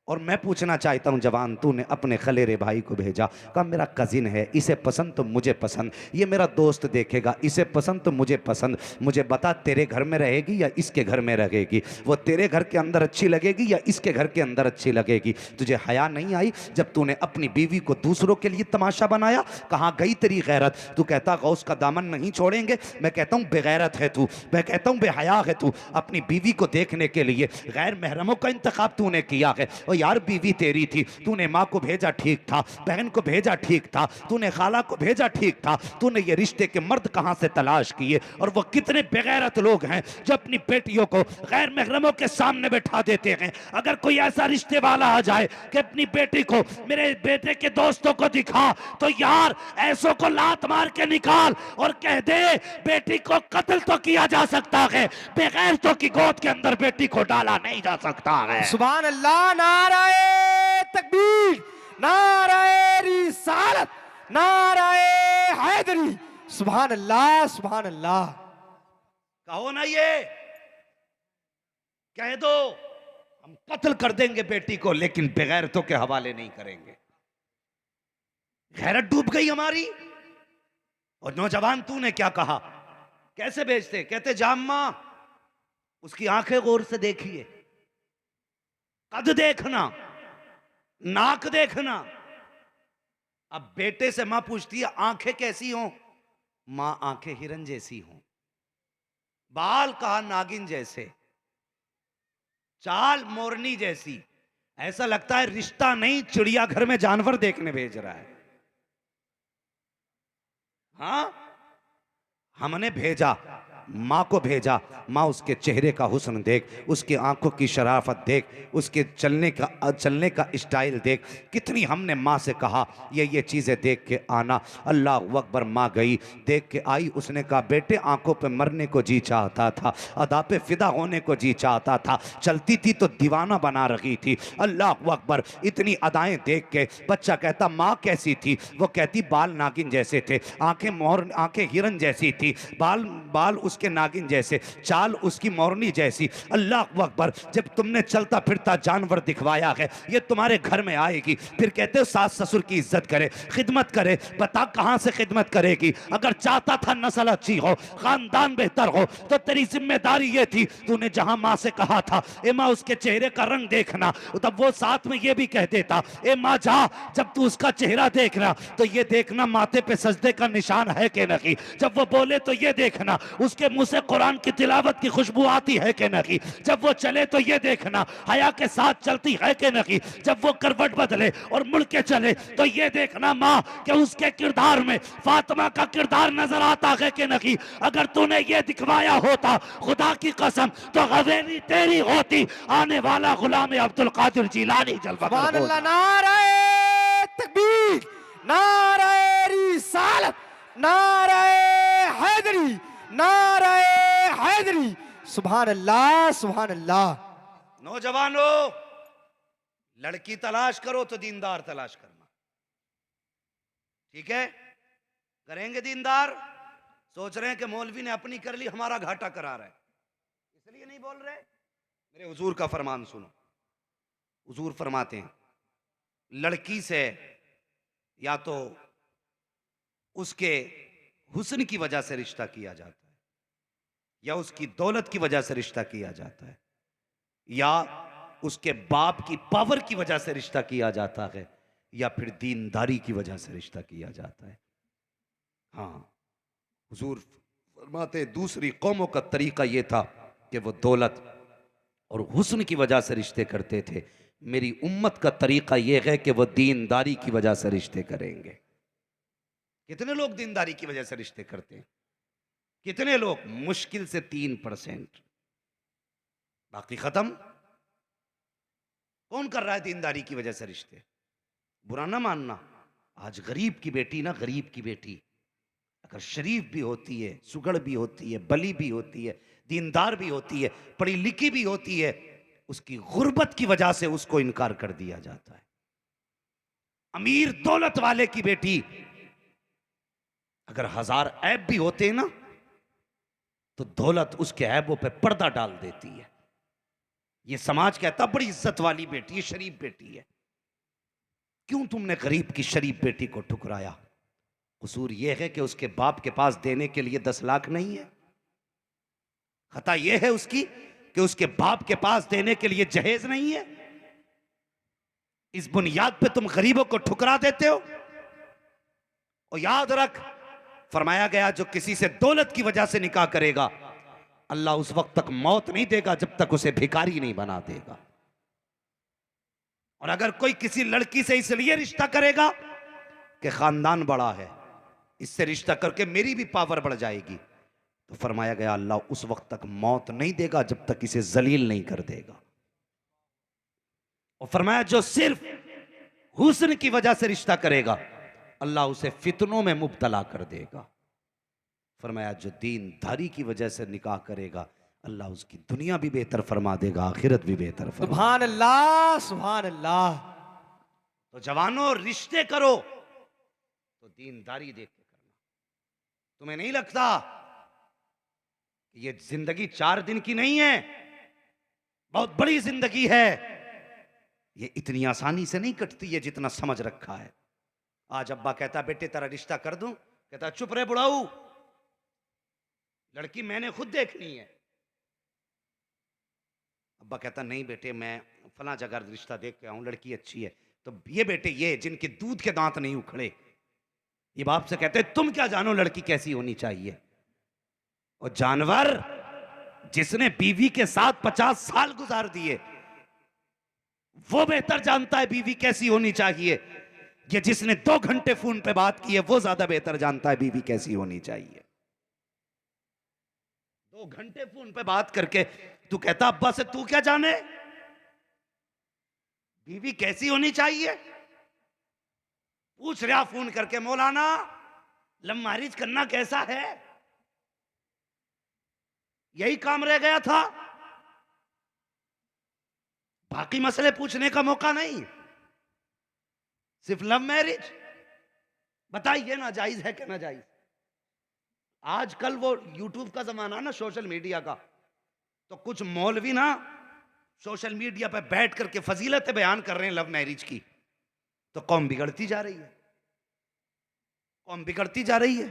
और मैं पूछना चाहता हूं, जवान तूने अपने खलेरे भाई को भेजा, कहा मेरा कजिन है, इसे पसंद तो मुझे पसंद, ये मेरा दोस्त देखेगा, इसे पसंद तो मुझे पसंद, मुझे बता तेरे घर में रहेगी या इसके घर में रहेगी? वो तेरे घर के अंदर अच्छी लगेगी या इसके घर के अंदर अच्छी लगेगी? तुझे हया नहीं आई जब तूने अपनी बीवी को दूसरों के लिए तमाशा बनाया? कहाँ गई तेरी गैरत? तू कहता गौस का दामन नहीं छोड़ेंगे, मैं कहता हूँ बेगैरत है तू, मैं कहता हूँ बेहया है तू। अपनी बीवी को देखने के लिए गैर महरमों का इंतखाब तूने किया है। और यार बीवी तेरी थी, तूने माँ को भेजा ठीक था, बहन को भेजा ठीक था, तूने खाला को भेजा ठीक था, तूने ये रिश्ते के मर्द कहां से तलाश किए? और वो कितने बेगैरत लोग हैं जो अपनी बेटियों को गैर महरमों के सामने बैठा देते हैं। अगर कोई ऐसा रिश्ते वाला आ जाए कि अपनी बेटी को मेरे बेटे के दोस्तों को दिखा, तो यार ऐसों को लात मार के निकाल और कह दे बेटी को कत्ल तो किया जा सकता है, बेगैरतों की गोद के अंदर बेटी को डाला नहीं जा सकता है। सुभान अल्लाह, नाराए तकबीर, नाराए रिसालत, नाराए हैदरी, सुभान अल्लाह, सुभान अल्लाह। कहो ना, ये कह दो हम कत्ल कर देंगे बेटी को, लेकिन बेगैरतों के हवाले नहीं करेंगे। गैरत डूब गई हमारी। और नौजवान तूने क्या कहा? कैसे बेचते? कहते जाम्मा उसकी आंखें गौर से देखिए, कद देखना, नाक देखना। अब बेटे से मां पूछती है आंखें कैसी हो? मां आंखें हिरन जैसी हो, बाल कहा नागिन जैसे, चाल मोरनी जैसी। ऐसा लगता है रिश्ता नहीं चिड़ियाघर में जानवर देखने भेज रहा है। हाँ, हमने भेजा, माँ को भेजा, माँ उसके चेहरे का हुस्न देख, उसकी आंखों की शराफत देख, उसके चलने का स्टाइल देख। कितनी हमने माँ से कहा ये चीज़ें देख के आना। अल्लाह अकबर। माँ गई, देख के आई, उसने कहा बेटे आंखों पे मरने को जी चाहता था, अदा पे फिदा होने को जी चाहता था, चलती थी तो दीवाना बना रही थी। अल्लाह अकबर। इतनी अदाएं देख के बच्चा कहता माँ कैसी थी? वो कहती बाल नागिन जैसे थे, आंखें हिरन जैसी थी, बाल उसके नागिन जैसे, चाल उसकी मोरनी जैसी। अल्लाह अकबर। जब तुमने चलता फिरता जानवर दिखवाया है, ये तुम्हारे घर में आएगी, फिर कहते हो सास ससुर की इज्जत करे, खिदमत करे। बता कहां से खिदमत करेगी? अगर चाहता था नस्ल अच्छी हो, खानदान बेहतर हो, तो तेरी जिम्मेदारी ये थी, तूने जहां माँ से कहा था ए माँ उसके चेहरे का रंग देखना, तब वो साथ में ये भी कह देता ए माँ जा, जब तू उसका चेहरा देखना तो ये देखना माथे पे सजदे का निशान है कि नहीं, जब वो बोले तो ये देखना उसके मुंह से कुरान की तिलावत की खुशबू आती है कि नहीं, जब वो चले तो ये देखना हया के साथ चलती है कि नहीं, जब वो करवट बदले और मुड़ के चले तो ये देखना माँ कि उसके किरदार में फातिमा का किरदार नजर आता है कि नहीं। अगर तूने ये दिखवाया होता खुदा की कसम तो हवेली तेरी होती, आने वाला गुलाम अब्दुल कादिर जिलानी जलवा। सुभान अल्लाह, नाराए तकबीर, नाराए रिसालत, नाराए हैदरी, नाराए हैदरी, सुभान अल्लाह, सुभान अल्लाह। नौजवानों, लड़की तलाश करो तो दीनदार तलाश करना, ठीक है? करेंगे दीनदार? सोच रहे हैं कि मौलवी ने अपनी कर ली, हमारा घाटा करा रहा है, इसलिए नहीं बोल रहे। मेरे हुजूर का फरमान सुनो। हुजूर फरमाते हैं लड़की से या तो उसके हुस्न की वजह से रिश्ता किया जाता है, या उसकी दौलत की वजह से रिश्ता किया जाता है, या उसके बाप की पावर की वजह से रिश्ता किया जाता है, या फिर दीनदारी की वजह से रिश्ता किया जाता है। हाँ, हुजूर फरमाते दूसरी कौमों का तरीका यह था कि वो दौलत और हुस्न की वजह से रिश्ते करते थे। मेरी उम्मत का तरीका यह है कि वो दीनदारी की वजह से रिश्ते करेंगे। कितने लोग दीनदारी की वजह से रिश्ते करते हैं? कितने लोग? मुश्किल से 3%, बाकी खत्म। कौन कर रहा है दीनदारी की वजह से रिश्ते? बुरा ना मानना, आज गरीब की बेटी ना, गरीब की बेटी अगर शरीफ भी होती है, सुगड़ भी होती है, बली भी होती है, दीनदार भी होती है, पढ़ी लिखी भी होती है, उसकी गुर्बत की वजह से उसको इनकार कर दिया जाता है। अमीर दौलत वाले की बेटी अगर 1000 ऐब भी होते हैं ना, तो दौलत उसके ऐबों पे पर्दा डाल देती है। ये समाज कहता बड़ी इज्जत वाली बेटी है, शरीफ बेटी है। क्यों तुमने गरीब की शरीफ बेटी को ठुकराया? कसूर यह है कि उसके बाप के पास देने के लिए 10 लाख नहीं है। खता यह है उसकी कि उसके बाप के पास देने के लिए जहेज नहीं है। इस बुनियाद पे तुम गरीबों को ठुकरा देते हो। और याद रख, फरमाया गया जो किसी से दौलत की वजह से निकाह करेगा, अल्लाह उस वक्त तक मौत नहीं देगा जब तक उसे भिखारी नहीं बना देगा। और अगर कोई किसी लड़की से इसलिए रिश्ता करेगा कि खानदान बड़ा है, इससे रिश्ता करके मेरी भी पावर बढ़ जाएगी, तो फरमाया गया अल्लाह उस वक्त तक मौत नहीं देगा जब तक इसे जलील नहीं कर देगा। और फरमाया जो सिर्फ हुस्न की वजह से रिश्ता करेगा, अल्लाह उसे फितनों में मुब्तला कर देगा। फरमाया जो दीनदारी की वजह से निकाह करेगा, अल्लाह उसकी दुनिया भी बेहतर फरमा देगा, आखिरत भी बेहतर फरमा। सुभान अल्लाह, सुभान अल्लाह। तो जवानों, रिश्ते करो तो दीनदारी देख के करना। तुम्हें नहीं लगता कि ये जिंदगी 4 दिन की नहीं है, बहुत बड़ी जिंदगी है। ये इतनी आसानी से नहीं कटती है जितना समझ रखा है। आज अब्बा कहता बेटे तेरा रिश्ता कर दूं, कहता चुप रहे बुढ़ाऊ, लड़की मैंने खुद देखनी है। अब्बा कहता नहीं बेटे मैं फला जगह रिश्ता देख के आऊं, लड़की अच्छी है। तो ये बेटे ये जिनके दूध के दांत नहीं उखड़े, ये बाप से कहते तुम क्या जानो लड़की कैसी होनी चाहिए। और जानवर जिसने बीवी के साथ 50 साल गुजार दिए, वो बेहतर जानता है बीवी कैसी होनी चाहिए। ये जिसने 2 घंटे फोन पे बात की है, वो ज्यादा बेहतर जानता है बीवी कैसी होनी चाहिए। 2 घंटे फोन पे बात करके तू कहता अब्बा से तू क्या जाने बीवी कैसी होनी चाहिए। पूछ रहा फोन करके मौलाना लव मैरिज करना कैसा है, यही काम रह गया था, बाकी मसले पूछने का मौका नहीं, सिर्फ लव मैरिज। बताइए ना जायज है कि ना जायज। आजकल वो यूट्यूब का जमाना ना, सोशल मीडिया का, तो कुछ मौलवी ना सोशल मीडिया पे बैठ करके फजीलतें बयान कर रहे हैं लव मैरिज की, तो कौम बिगड़ती जा रही है, कौम बिगड़ती जा रही है।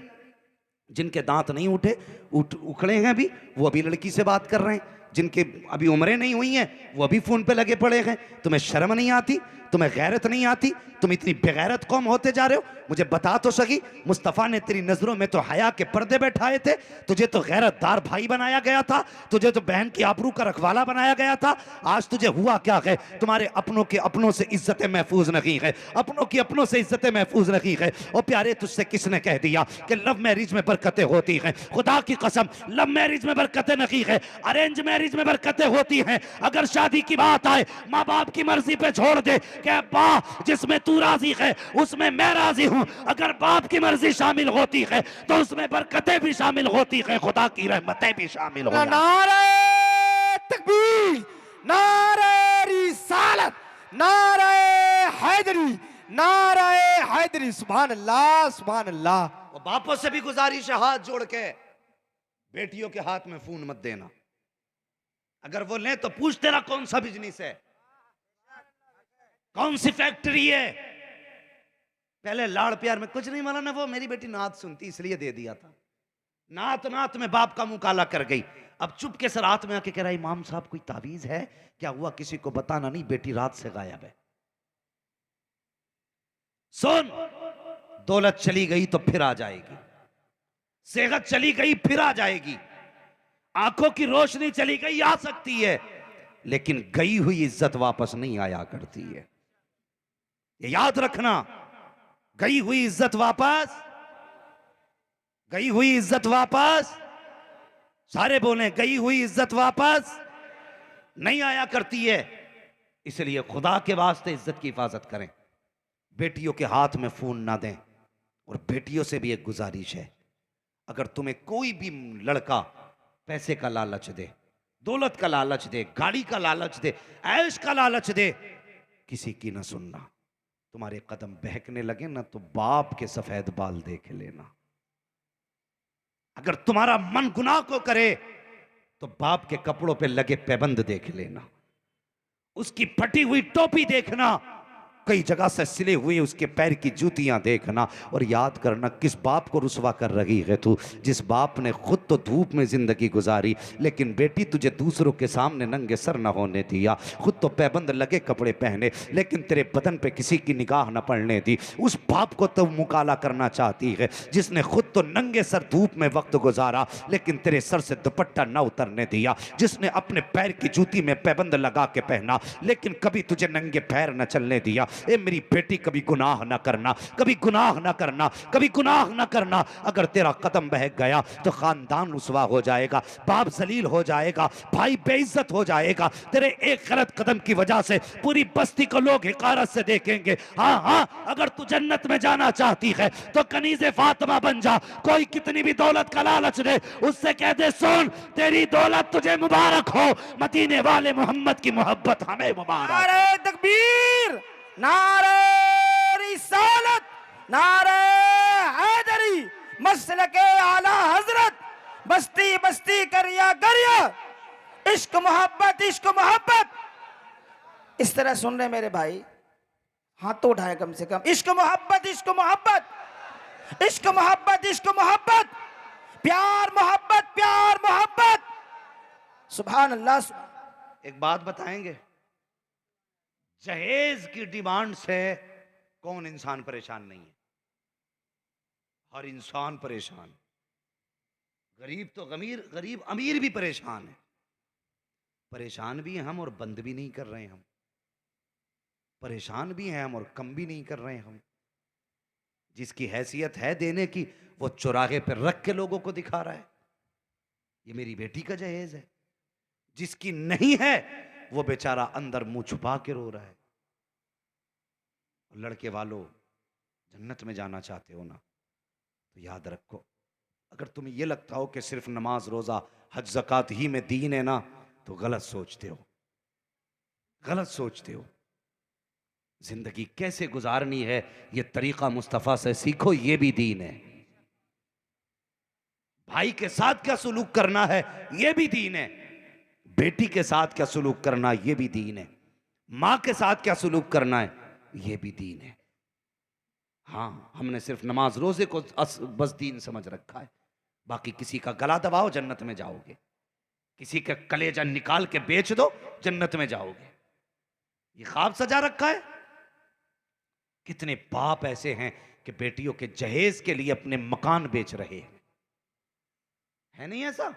जिनके दांत नहीं उखड़े हैं अभी, वो अभी लड़की से बात कर रहे हैं। जिनके अभी उम्रें नहीं हुई हैं, वो अभी फोन पे लगे पड़े हैं। तुम्हें शर्म नहीं आती, तुम्हें गैरत नहीं आती, तुम इतनी बेगैरत कौम होते जा रहे हो। मुझे बता तो सकी, मुस्तफ़ा ने तेरी नजरों में तो हया के पर्दे बैठाए थे, तुझे तो गैरतदार भाई बनाया गया था, तुझे तो बहन की आबरू का रखवाला बनाया गया था। आज तुझे हुआ क्या है, तुम्हारे अपनों के अपनों से इज्जतें महफूज नहीं है, अपनों की अपनों से इज्जतें महफूज नहीं है। और प्यारे तुझसे किसने कह दिया कि लव मैरिज में बरकतें होती हैं? खुदा की कसम लव मैरिज में बरकतें नहीं है, अरेंज मैरिज में बरकतें होती हैं। अगर शादी की बात आए, माँ बाप की मर्जी पे छोड़ दे कि अब्बा जिसमें तू राजी है उसमें मैं राजी हूं। अगर बाप की मर्जी शामिल होती है तो उसमें बरकतें भी शामिल होती है, खुदा की रहमतें भी शामिल हो जाती हैं। नारे तकबीर, नारे रिसालत, नारे हैदरी, नारे हैदरी। सुभान अल्लाह, सुभान अल्लाह। और बापों से भी गुजारिश है, हाथ जोड़ के बेटियों के हाथ में फोन मत देना। अगर वो ले तो पूछ तेरा कौन सा बिजनेस है, कौन सी फैक्ट्री है। पहले लाड़ प्यार में कुछ नहीं माना ना, वो मेरी बेटी नात सुनती इसलिए दे दिया था। नात नात में बाप का मुंह काला कर गई। अब चुपके से रात में आके कह रहा इमाम साहब कोई तावीज है क्या? हुआ किसी को बताना नहीं, बेटी रात से गायब है। सुन, दौलत चली गई तो फिर आ जाएगी, सेहत चली गई फिर आ जाएगी, आंखों की रोशनी चली गई आ सकती है, लेकिन गई हुई इज्जत वापस नहीं आया करती है। ये याद रखना, गई हुई इज्जत वापस, गई हुई इज्जत वापस, सारे बोले गई हुई इज्जत वापस नहीं आया करती है। इसलिए खुदा के वास्ते इज्जत की हिफाजत करें, बेटियों के हाथ में फोन ना दें। और बेटियों से भी एक गुजारिश है, अगर तुम्हें कोई भी लड़का पैसे का लालच दे, दौलत का लालच दे, गाड़ी का लालच दे, ऐश का लालच दे, किसी की ना सुनना। तुम्हारे कदम बहकने लगे ना तो बाप के सफेद बाल देख लेना। अगर तुम्हारा मन गुनाह को करे तो बाप के कपड़ों पे लगे पैबंद देख लेना, उसकी फटी हुई टोपी देखना, कई जगह से सिले हुए उसके पैर की जूतियां देखना, और याद करना किस बाप को रुसवा कर रही है तू, जिस बाप ने खुद तो धूप में जिंदगी गुजारी लेकिन बेटी तुझे दूसरों के सामने नंगे सर न होने दिया, खुद तो पैबंद लगे कपड़े पहने लेकिन तेरे बदन पे किसी की निगाह न पड़ने दी। उस बाप को तो मुकाला करना चाहती है जिसने खुद तो नंगे सर धूप में वक्त गुजारा लेकिन तेरे सर से दुपट्टा न उतरने दिया, जिसने अपने पैर की जूती में पैबंद लगा के पहना लेकिन कभी तुझे नंगे पैर न चलने दिया। ए मेरी बेटी, कभी गुनाह ना करना, कभी गुनाह ना करना, कभी गुनाह ना करना। अगर तेरा कदम बहक गया तो खानदान रुसवा हो जाएगा, बाप जलील हो जाएगा, भाई बेइज्जत हो जाएगा। तेरे एक गलत कदम की वजह से पूरी बस्ती को लोग हिकारत से देखेंगे। हाँ हाँ, अगर तू जन्नत में जाना चाहती है तो कनीज़े फातिमा बन जा। कोई कितनी भी दौलत का लालच दे, उससे कह दे सुन तेरी दौलत तुझे मुबारक हो, मदीने वाले मोहम्मद की मोहब्बत हमें मुबारक। नारे तकबीर, नारे रिसालत, नारे हैदरी, मसलके आला हजरत, बस्ती बस्ती करिया करिया, इश्क मोहब्बत, इश्क मोहब्बत। इस तरह सुन रहे मेरे भाई, हाथ तो उठाए कम से कम। इश्क मोहब्बत, इश्क मोहब्बत, इश्क मोहब्बत, इश्क मोहब्बत, प्यार मोहब्बत, प्यार मोहब्बत। सुभान अल्लाह। एक बात बताएंगे, जहेज की डिमांड से कौन इंसान परेशान नहीं है? हर इंसान परेशान, गरीब तो गरीब अमीर भी परेशान है। परेशान भी हैं हम और बंद भी नहीं कर रहे हम, परेशान भी हैं हम और कम भी नहीं कर रहे हम। जिसकी हैसियत है देने की वो चौराहे पर रख के लोगों को दिखा रहा है ये मेरी बेटी का जहेज है। जिसकी नहीं है वो बेचारा अंदर मुंह छुपा के रो रहा है। लड़के वालों, जन्नत में जाना चाहते हो ना तो याद रखो, अगर तुम्हें यह लगता हो कि सिर्फ नमाज रोजा हज ज़कात ही में दीन है ना, तो गलत सोचते हो, गलत सोचते हो। जिंदगी कैसे गुजारनी है ये तरीका मुस्तफ़ा से सीखो, ये भी दीन है। भाई के साथ क्या सुलूक करना है ये भी दीन है, बेटी के साथ क्या सुलूक करना ये भी दीन है, माँ के साथ क्या सुलूक करना है ये भी दीन है। हाँ, हमने सिर्फ नमाज रोजे को बस दीन समझ रखा है, बाकी किसी का गला दबाओ जन्नत में जाओगे, किसी का कलेजा निकाल के बेच दो जन्नत में जाओगे। ये ख्वाब सजा रखा है। कितने बाप ऐसे हैं कि बेटियों के जहेज के लिए अपने मकान बेच रहे हैं, है नहीं ऐसा?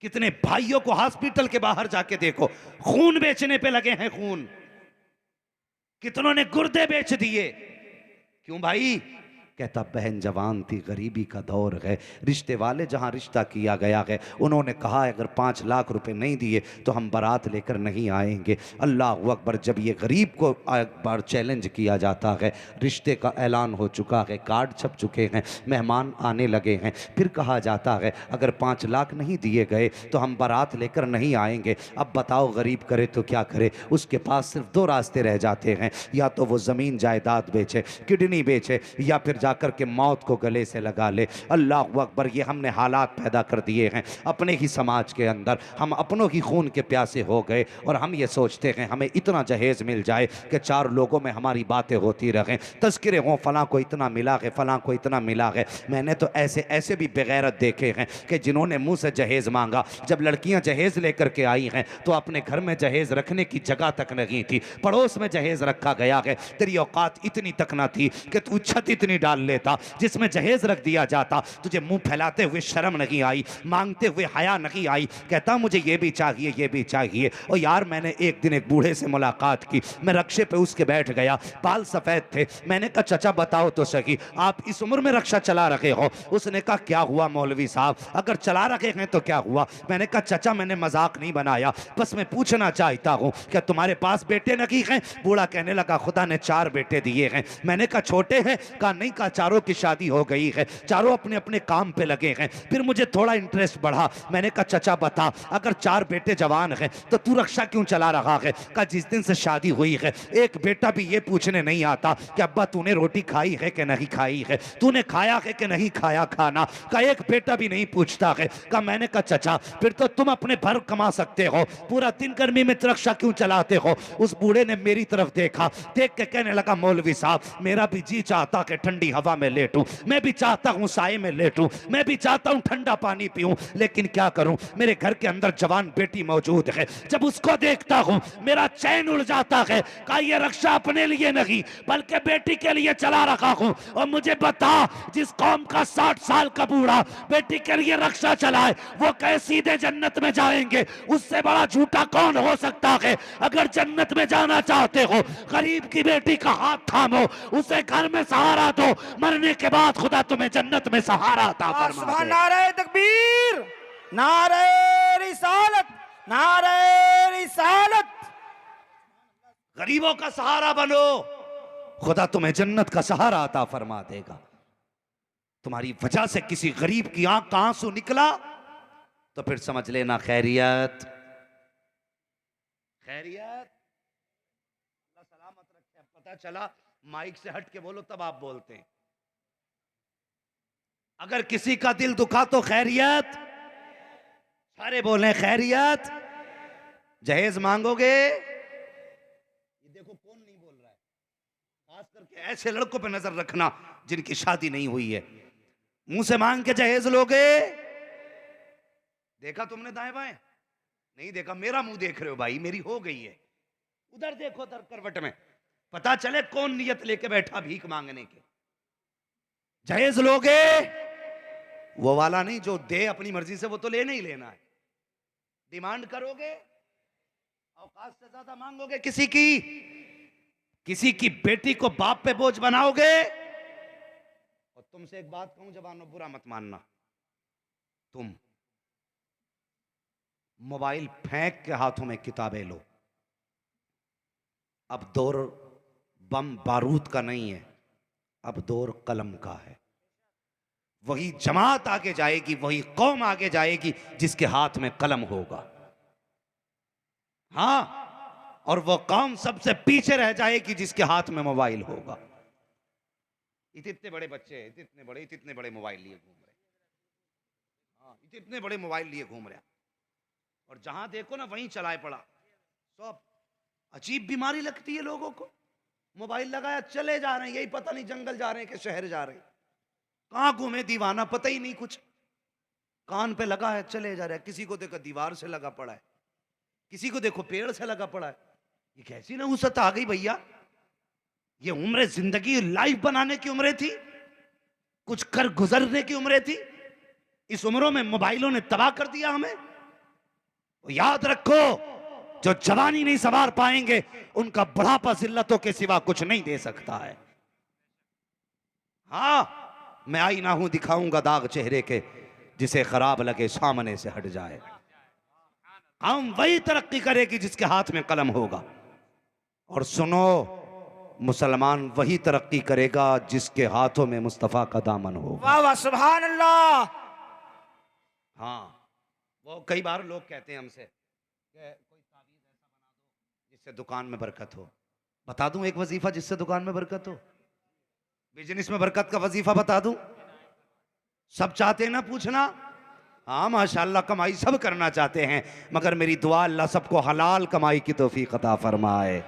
कितने भाइयों को हॉस्पिटल के बाहर जाके देखो, खून बेचने पे लगे हैं, खून। कितनों ने गुर्दे बेच दिए। क्यों भाई? कहता बहन जवान थी, गरीबी का दौर है, रिश्ते वाले जहां रिश्ता किया गया है उन्होंने कहा अगर 5 लाख रुपए नहीं दिए तो हम बारात लेकर नहीं आएंगे। अल्लाह अकबर। जब ये गरीब को एक बार चैलेंज किया जाता है, रिश्ते का ऐलान हो चुका है, कार्ड छप चुके हैं, मेहमान आने लगे हैं, फिर कहा जाता है अगर 5 लाख नहीं दिए गए तो हम बारात लेकर नहीं आएंगे। अब बताओ गरीब करे तो क्या करे? उसके पास सिर्फ 2 रास्ते रह जाते हैं, या तो वो ज़मीन जायदाद बेचे, किडनी बेचे, या फिर जाकर के मौत को गले से लगा ले। अल्लाह अकबर। ये हमने हालात पैदा कर दिए हैं अपने ही समाज के अंदर। हम अपनों ही खून के प्यासे हो गए और हम ये सोचते हैं हमें इतना जहेज मिल जाए कि 4 लोगों में हमारी बातें होती रहें, तस्करे हों, फलां को इतना मिला है, फलां को इतना मिला है। मैंने तो ऐसे ऐसे भी बेगैरत देखे हैं कि जिन्होंने मुंह से जहेज मांगा, जब लड़कियां जहेज लेकर के आई हैं तो अपने घर में जहेज रखने की जगह तक नहीं थी, पड़ोस में जहेज रखा गया है। तेरी औकात इतनी तक ना थी कि तू छत इतनी डाल लेता जिसमें जहेज रख दिया जाता। तुझे मुंह फैलाते हुए शर्म नहीं आई, मांगते हुए हया नहीं आई, कहता मुझे ये भी चाहिए, ये भी चाहिए। और यार मैंने एक दिन एक बूढ़े से मुलाकात की, मैं रक्शे पे उसके बैठ गया, बाल सफ़ेद थे। मैंने कहा चाचा बताओ तो सही, आप इस उम्र में रक्षा चला रहे हो? उसने कहा क्या हुआ मौलवी साहब, अगर चला रखे हैं तो क्या हुआ? मैंने कहा चाचा मैंने मजाक नहीं बनाया, बस मैं पूछना चाहता हूँ क्या तुम्हारे पास बेटे नहीं हैं? बूढ़ा कहने लगा खुदा ने 4 बेटे दिए हैं। मैंने कहा छोटे हैं? कहा नहीं। कहा देखा चारों की शादी हो गई है, चारों अपने अपने काम पे लगे हैं। फिर मुझे थोड़ा इंटरेस्ट बढ़ा, मैंने कहा चचा बता, अगर 4 बेटे जवान हैं तो तू रक्षा क्यों चला रहा है? कहा जिस दिन से शादी हुई है एक बेटा भी ये पूछने नहीं आता कि अब्बा तूने रोटी खाई है कि नहीं खाई है, तूने खाया है कि नहीं खाया खाना, का एक बेटा भी नहीं पूछता है। का मैंने कहा चचा फिर तो तुम अपने भर कमा सकते हो, पूरा दिन गर्मी में रक्षा क्यों चलाते हो? उस बूढ़े ने मेरी तरफ देखा, देख के कहने लगा मौलवी साहब मेरा भी जी चाहता कि ठंडी हवा में लेटूं, मैं भी चाहता हूं साए में लेटूं, मैं भी चाहता हूं ठंडा पानी पीऊं, लेकिन क्या करूं मेरे घर के अंदर जवान बेटी मौजूद है, जब उसको देखता हूं मेरा चैन उड़ जाता है। का ये रक्षा अपने लिए नहीं बल्कि बेटी के लिए चला रखा हूं। और मुझे बता जिस कौम का 60 साल का बूढ़ा बेटी के लिए रक्षा चलाए वो कैसे सीधे जन्नत में जाएंगे? उससे बड़ा झूठा कौन हो सकता है? अगर जन्नत में जाना चाहते हो गरीब की बेटी का हाथ थामो, उसे घर में सहारा दो, मरने के बाद खुदा तुम्हें जन्नत में सहारा अता फरमा सुभान दे। नारे तकबीर, नारे रिसालत, नारे रिसालत। गरीबों का सहारा बनो, खुदा तुम्हें जन्नत का सहारा अता फरमा देगा। तुम्हारी वजह से किसी गरीब की आंख का आंसू निकला तो फिर समझ लेना खैरियत खैरियत, अल्लाह सलामत रखे। पता चला माइक से हट के बोलो तब आप बोलते हैं। अगर किसी का दिल दुखा तो खैरियत, सारे बोले खैरियत। जहेज मांगोगे, ये देखो कौन नहीं बोल रहा है, खास करके ऐसे लड़कों पे नजर रखना जिनकी शादी नहीं हुई है। मुंह से मांग के जहेज लोगे, देखा तुमने दाएं बाएं? नहीं देखा, मेरा मुंह देख रहे हो भाई, मेरी हो गई है। उधर देखो दर करवट में, पता चले कौन नियत लेके बैठा भीख मांगने के। जहेज लोगे, वो वाला नहीं जो दे अपनी मर्जी से, वो तो लेना ही लेना है। डिमांड करोगे, औकात से ज्यादा मांगोगे, किसी की बेटी को बाप पे बोझ बनाओगे। और तुमसे एक बात कहूं जवानों, बुरा मत मानना, तुम मोबाइल फेंक के हाथों में किताबें लो। अब दौर बम बारूद का नहीं है, अब दौर कलम का है। वही जमात आगे जाएगी, वही कौम आगे जाएगी जिसके हाथ में कलम होगा। हां, और वो कौम सबसे पीछे रह जाएगी जिसके हाथ में मोबाइल होगा। इतने बड़े बच्चे, इतने बड़े मोबाइल लिए घूम रहे। हाँ, इतने बड़े मोबाइल लिए घूम रहे, और जहां देखो ना वहीं चलाए पड़ा। सब अजीब बीमारी लगती है लोगों को। मोबाइल लगाया चले जा रहे हैं, यही पता नहीं जंगल जा रहे हैं कि शहर जा रहे हैं, कहां घूमे दीवाना पता ही नहीं कुछ। कान पे लगा है चले जा रहे हैं, किसी को देखो दीवार से लगा पड़ा है, किसी को देखो पेड़ से लगा पड़ा है। ये कैसी नहुसत आ गई भैया? ये उम्र जिंदगी लाइफ बनाने की उम्र थी, कुछ कर गुजरने की उम्र थी। इस उम्रों में मोबाइलों ने तबाह कर दिया हमें। याद रखो, जो जवानी नहीं संवार पाएंगे उनका बुढ़ापा जिल्लतों के सिवा कुछ नहीं दे सकता है। हाँ, मैं आईना हूं, दिखाऊंगा दाग चेहरे के, जिसे खराब लगे सामने से हट जाए। हम वही तरक्की करेगी जिसके हाथ में कलम होगा। और सुनो, मुसलमान वही तरक्की करेगा जिसके हाथों में मुस्तफा का दामन होगा। वाह वाह सुभान अल्लाह। हाँ, वो कई बार लोग कहते हैं हमसे कि कोई तावीज़ ऐसा बना दो जिससे दुकान में बरकत हो। बता दूं एक वजीफा जिससे दुकान में बरकत हो? बिजनेस में बरकत का वजीफा बता दूं? सब चाहते हैं ना पूछना? हाँ माशाल्लाह, कमाई सब करना चाहते हैं, मगर मेरी दुआ अल्लाह सबको हलाल कमाई की तौफीक अता फरमाए।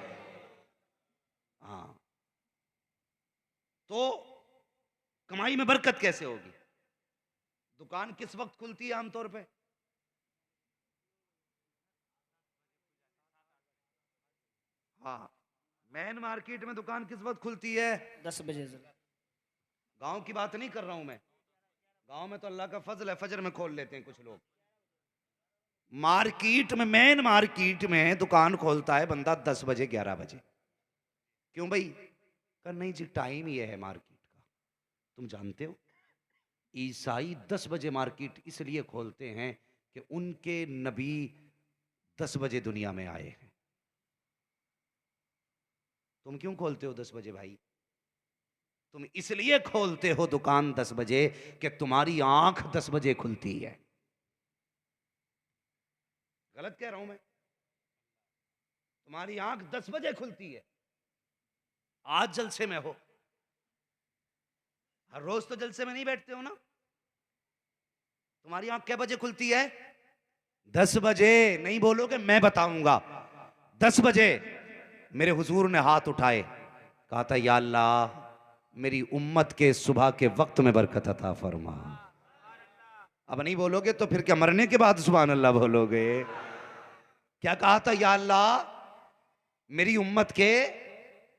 हाँ, तो कमाई में बरकत कैसे होगी? दुकान किस वक्त खुलती है आमतौर पे? हाँ, मेन मार्केट में दुकान किस वक्त खुलती है? 10 बजे। गांव की बात नहीं कर रहा हूं मैं, गांव में तो अल्लाह का फजल है, फजर में खोल लेते हैं कुछ लोग। मार्केट में, मेन मार्केट में दुकान खोलता है बंदा 10 बजे 11 बजे। क्यों भाई? कर नहीं जी, टाइम ही है मार्केट का। तुम जानते हो ईसाई 10 बजे मार्केट इसलिए खोलते हैं कि उनके नबी 10 बजे दुनिया में आए हैं। तुम क्यों खोलते हो 10 बजे भाई? तुम इसलिए खोलते हो दुकान 10 बजे कि तुम्हारी आंख 10 बजे खुलती है। गलत कह रहा हूं मैं? तुम्हारी आंख 10 बजे खुलती है। आज जलसे में हो, हर रोज तो जलसे में नहीं बैठते हो ना। तुम्हारी आंख क्या बजे खुलती है? 10 बजे। नहीं बोलोगे, मैं बताऊंगा। 10 बजे मेरे हुजूर ने हाथ उठाए, कहा था या अल्लाह मेरी उम्मत के सुबह के वक्त में बरकत अता फरमा। अब नहीं बोलोगे तो फिर क्या मरने के बाद सुभान अल्लाह बोलोगे? क्या कहा था? या अल्लाह मेरी उम्मत के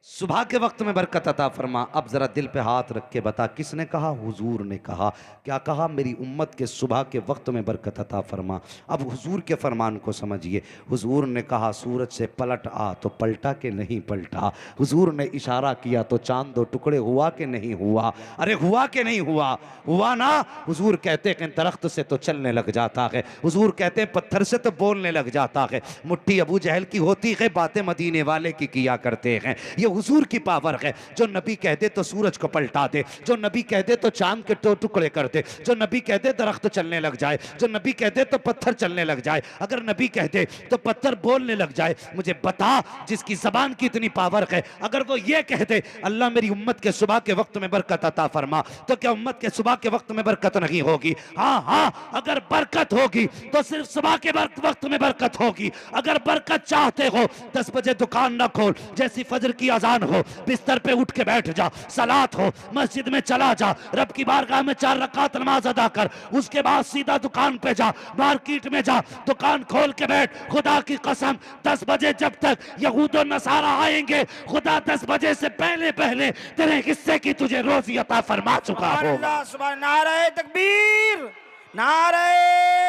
सुबह के वक्त में बरकत अता फरमा। अब जरा दिल पे हाथ रख के बता, किसने कहा? हुजूर ने कहा। क्या कहा? मेरी उम्मत के सुबह के वक्त में बरकत अता फरमा। अब हुजूर के फरमान को समझिए। हुजूर ने कहा सूरज से पलट आ, तो पलटा के नहीं पलटा। हुजूर ने इशारा किया तो चांद दो टुकड़े हुआ कि नहीं हुआ? अरे हुआ कि नहीं हुआ? हुआ ना। हुजूर कहते हैं दरख्त से तो चलने लग जाता है, हुजूर कहते हैं पत्थर से तो बोलने लग जाता है। मुट्ठी अबू जहल की होती है, बातें मदीने वाले की किया करते हैं। ये हुजूर की पावर है। जो नबी कह दे तो सूरज को पलटा दे, जो नबी कह दे तो चांद के टुकड़े कर दे, जो नबी कह दे दरख्त चलने लग जाए, जो नबी कह दे तो पत्थर चलने लग जाए, अगर नबी कह दे तो पत्थर बोलने लग जाए। मुझे बता, जिसकी जबान की इतनी पावर है, अगर वो ये कह दे अल्लाह मेरी उम्मत के सुबह के वक्त में बरकत अता फरमा, तो क्या उम्मत के सुबह के वक्त में बरकत नहीं होगी? हाँ हाँ, अगर बरकत होगी तो सिर्फ सुबह के वक्त में बरकत होगी। अगर बरकत चाहते हो 10 बजे दुकान न खोल, जैसी फजर की अजान हो बिस्तर पे उठ के बैठ जा, सलात हो मस्जिद में चला जा, रब की बारगाह में 4 रकात नमाज अदा कर, उसके बाद सीधा दुकान पे जा, मार्केट में जा, दुकान खोल के बैठ। खुदा की कसम 10 बजे जब तक यहूद और नसारा आएंगे, खुदा 10 बजे से पहले पहले तेरे हिस्से की तुझे रोजी अता फरमा चुका होगा। अल्लाह सुभान। नारे तकबीर, नारे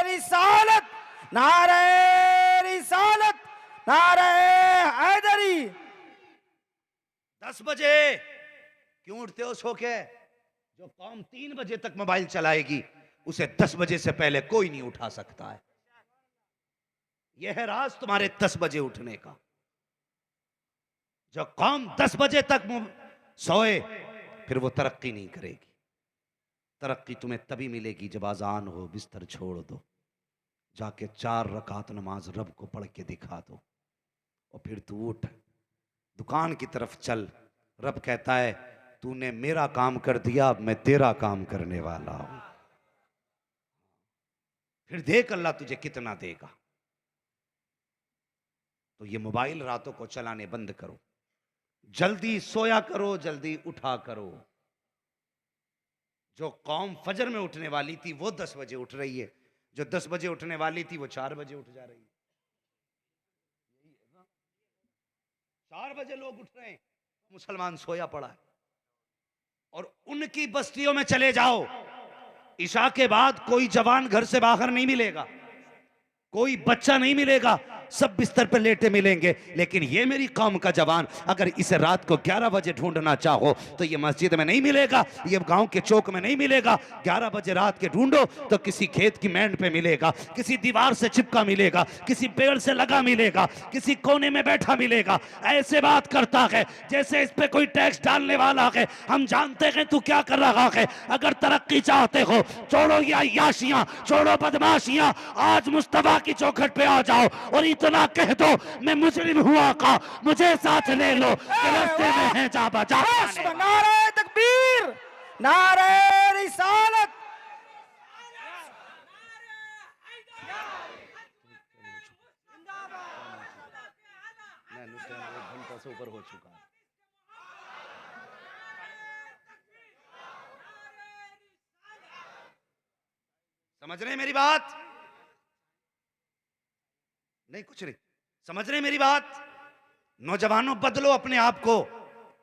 रिसालत, नारे रिसालत, नारे हैदरी। 10 बजे क्यों उठते हो सो के? जो कौम 3 बजे तक मोबाइल चलाएगी उसे 10 बजे से पहले कोई नहीं उठा सकता है। यह है राज तुम्हारे 10 बजे उठने का। जो कौम 10 बजे तक सोए फिर वो तरक्की नहीं करेगी। तरक्की तुम्हें तभी मिलेगी जब आजान हो, बिस्तर छोड़ दो, जाके 4 रकात नमाज रब को पढ़ के दिखा दो, और फिर तू उठ, दुकान की तरफ चल। रब कहता है तूने मेरा काम कर दिया, अब मैं तेरा काम करने वाला हूं। फिर देख अल्लाह तुझे कितना देगा। तो ये मोबाइल रातों को चलाने बंद करो, जल्दी सोया करो, जल्दी उठा करो। जो कौम फजर में उठने वाली थी वो 10 बजे उठ रही है, जो 10 बजे उठने वाली थी वो 4 बजे उठ जा रही है। 4 बजे लोग उठ रहे हैं, मुसलमान सोया पड़ा है। और उनकी बस्तियों में चले जाओ, इशा के बाद कोई जवान घर से बाहर नहीं मिलेगा, कोई बच्चा नहीं मिलेगा, सब बिस्तर पर लेटे मिलेंगे। लेकिन ये मेरी कौम का जवान, अगर इसे रात को 11 बजे ढूंढना चाहो तो ये मस्जिद में नहीं मिलेगा, ये गांव के चौक में नहीं मिलेगा। 11 बजे रात के ढूंढो तो किसी खेत की मैंड पे मिलेगा, किसी दीवार से चिपका मिलेगा, किसी पेड़ से लगा मिलेगा, किसी कोने में बैठा मिलेगा। ऐसे बात करता है जैसे इस पे कोई टैक्स डालने वाला है। हम जानते हैं तू क्या कर रहा है। अगर तरक्की चाहते हो, छोड़ो ये अय्याशियां, छोड़ो बदमाशियां, आज मुस्तफा की चौखट पे आ जाओ और इतना कह दो मैं मुजरिम हुआ का, मुझे साथ ले लो, रास्ते में है जा बजा। नारे तकबीर, नारे रिसालत। घंटा से ऊपर हो चुका है। समझ रहे मेरी बात? नहीं कुछ नहीं समझ रहे मेरी बात? नौजवानों बदलो अपने आप को,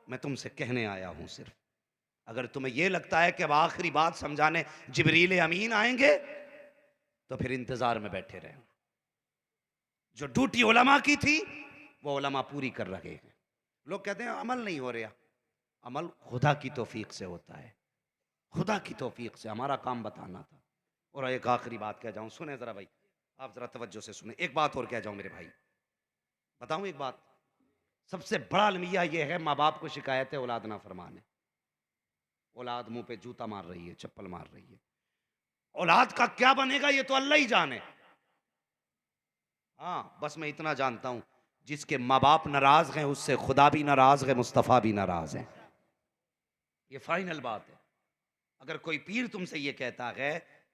मैं तुमसे कहने आया हूं सिर्फ। अगर तुम्हें यह लगता है कि अब आखिरी बात समझाने जिब्रील अमीन आएंगे तो फिर इंतजार में बैठे रहना। जो ड्यूटी उलमा की थी वो उलमा पूरी कर रहे हैं। लोग कहते हैं अमल नहीं हो रहा, अमल खुदा की तौफीक से होता है, खुदा की तौफीक से। हमारा काम बताना था। और एक आखिरी बात कह जाऊं, सुने जरा भाई, आप जरा तवज्जो से सुने। एक बात और कह जाऊं मेरे भाई, बताऊं एक बात। सबसे बड़ा अलमिया यह है, माँ बाप को शिकायत है औलाद ना फरमाने। औलाद मुंह पे जूता मार रही है, चप्पल मार रही है। औलाद का क्या बनेगा ये तो अल्लाह ही जाने। हाँ, बस मैं इतना जानता हूं, जिसके माँ बाप नाराज हैं उससे खुदा भी नाराज है, मुस्तफ़ा भी नाराज है। ये फाइनल बात है। अगर कोई पीर तुमसे ये कहता है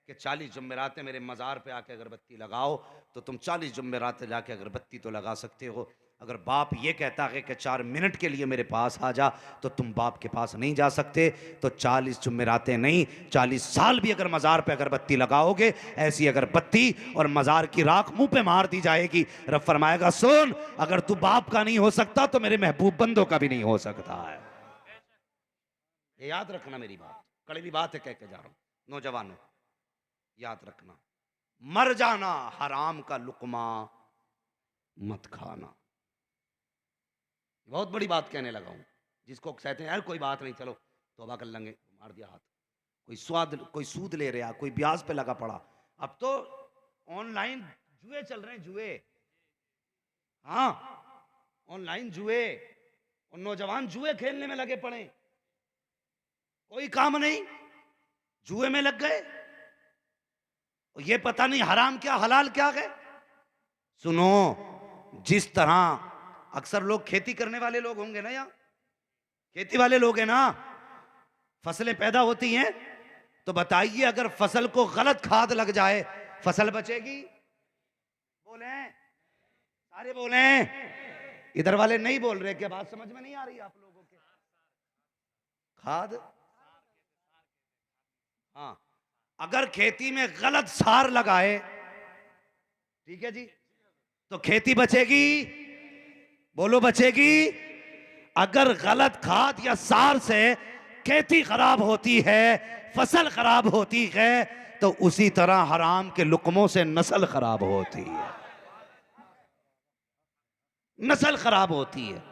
कि 40 जुम्मेरातें मेरे मज़ार पे आके अगरबत्ती लगाओ, तो तुम 40 जुम्मेरातें जाके अगरबत्ती तो लगा सकते हो। अगर बाप ये कहता है कि 4 मिनट के लिए मेरे पास आ जा, तो तुम बाप के पास नहीं जा सकते। तो 40 जुम्मेरातें नहीं, 40 साल भी अगर मज़ार पे अगरबत्ती लगाओगे, ऐसी अगरबत्ती और मज़ार की राख मुंह पे मार दी जाएगी। रब फरमाएगा, सुन, अगर तू बाप का नहीं हो सकता तो मेरे महबूब बंदों का भी नहीं हो सकता है। ये याद रखना, मेरी बात कड़वी बात है, कह के जा रहा हूं नौजवानों, याद रखना, मर जाना हराम का लुकमा मत खाना। बहुत बड़ी बात कहने लगा हूं। जिसको कहते हैं यार कोई बात नहीं, चलो तौबा कर लेंगे, मार दिया हाथ। कोई सूद ले रहा, कोई ब्याज पे लगा पड़ा। अब तो ऑनलाइन जुए चल रहे हैं, जुए। हाँ, ऑनलाइन जुए, और नौजवान जुए खेलने में लगे पड़े, कोई काम नहीं, जुए में लग गए। और ये पता नहीं हराम क्या हलाल क्या है। सुनो, जिस तरह अक्सर लोग खेती करने वाले लोग होंगे ना, यहाँ खेती वाले लोग हैं ना, फसलें पैदा होती हैं, तो बताइए अगर फसल को गलत खाद लग जाए, फसल बचेगी? बोले, सारे बोले। इधर वाले नहीं बोल रहे, क्या बात समझ में नहीं आ रही आप लोगों के? खाद, हाँ, अगर खेती में गलत सार लगाए, ठीक है जी, तो खेती बचेगी? बोलो, बचेगी? अगर गलत खाद या सार से खेती खराब होती है, फसल खराब होती है, तो उसी तरह हराम के लुकमों से नस्ल खराब होती है, नस्ल खराब होती है।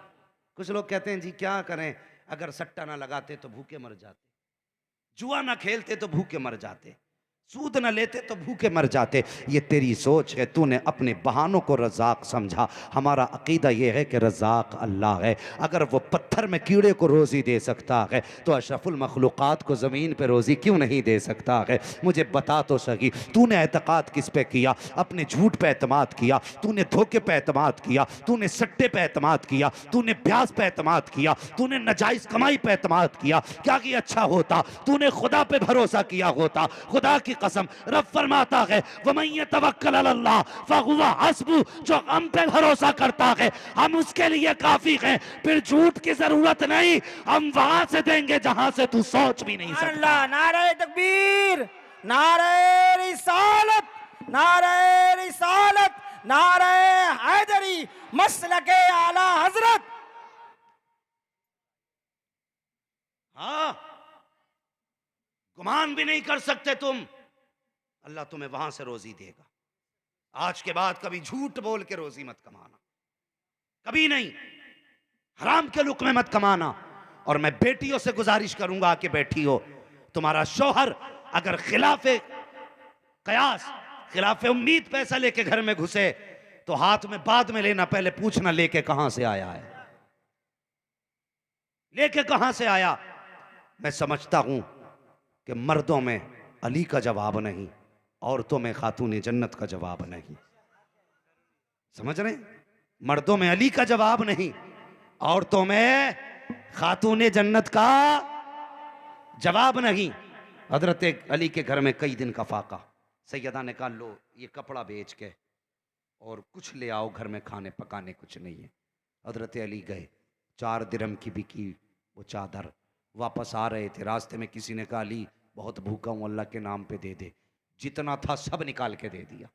कुछ लोग कहते हैं जी क्या करें, अगर सट्टा ना लगाते तो भूखे मर जाते, जुआ ना खेलते तो भूखे मर जाते, सूद न लेते तो भूखे मर जाते। ये तेरी सोच है, तूने अपने बहानों को रज़ाक समझा। हमारा अकीदा ये है कि रज़ाक अल्लाह है। अगर वो पत्थर में कीड़े को रोज़ी दे सकता है, तो अशरफुल मखलूक़ात को ज़मीन पे रोज़ी क्यों नहीं दे सकता है? मुझे बता तो सही, तूने एतक़ाद किस पे किया? अपने झूठ पे एतमाद किया, तूने धोखे पे एतमाद किया, तूने सट्टे पे एतमाद किया, तूने ब्याज पे एतमाद किया, तूने नाजायज़ कमाई पे एतमाद किया। क्या कि अच्छा होता तूने खुदा पे भरोसा किया होता। खुदा की कसम, रब फरमाता है, वमन यतवक्कल अलल्लाह फहुवा हस्बुह, जो हम पे भरोसा करता है हम उसके लिए काफी हैं। फिर झूठ की जरूरत नहीं, हम वहां से देंगे जहां से तू सोच भी नहीं सकता। अल्लाह, नारे तकबीर, नारे रिसालत, नारे रिसालत, नारे हैदरी, मसलके आला हजरत। हाँ, गुमान भी नहीं कर सकते तुम, अल्लाह तुम्हें वहां से रोजी देगा। आज के बाद कभी झूठ बोल के रोजी मत कमाना, कभी नहीं। हराम के लुक में मत कमाना। और मैं बेटियों से गुजारिश करूंगा कि बैठी हो, तुम्हारा शौहर अगर खिलाफे कयास, खिलाफे उम्मीद पैसा लेके घर में घुसे, तो हाथ में बाद में लेना, पहले पूछना लेके कहां से आया है, लेके कहां से आया। मैं समझता हूं कि मर्दों में अली का जवाब नहीं, औरतों में खातून जन्नत का जवाब नहीं। समझ रहे? मर्दों में अली का जवाब नहीं, औरतों में खातून जन्नत का जवाब नहीं। हजरत अली के घर में कई दिन का फाका, सैयदा ने कहा लो ये कपड़ा बेच के और कुछ ले आओ, घर में खाने पकाने कुछ नहीं है। हजरत अली गए, 4 दिरहम की बिकी वो चादर। वापस आ रहे थे, रास्ते में किसी ने कहा अली बहुत भूखा हूं, अल्लाह के नाम पे दे दे। जितना था सब निकाल के दे दिया।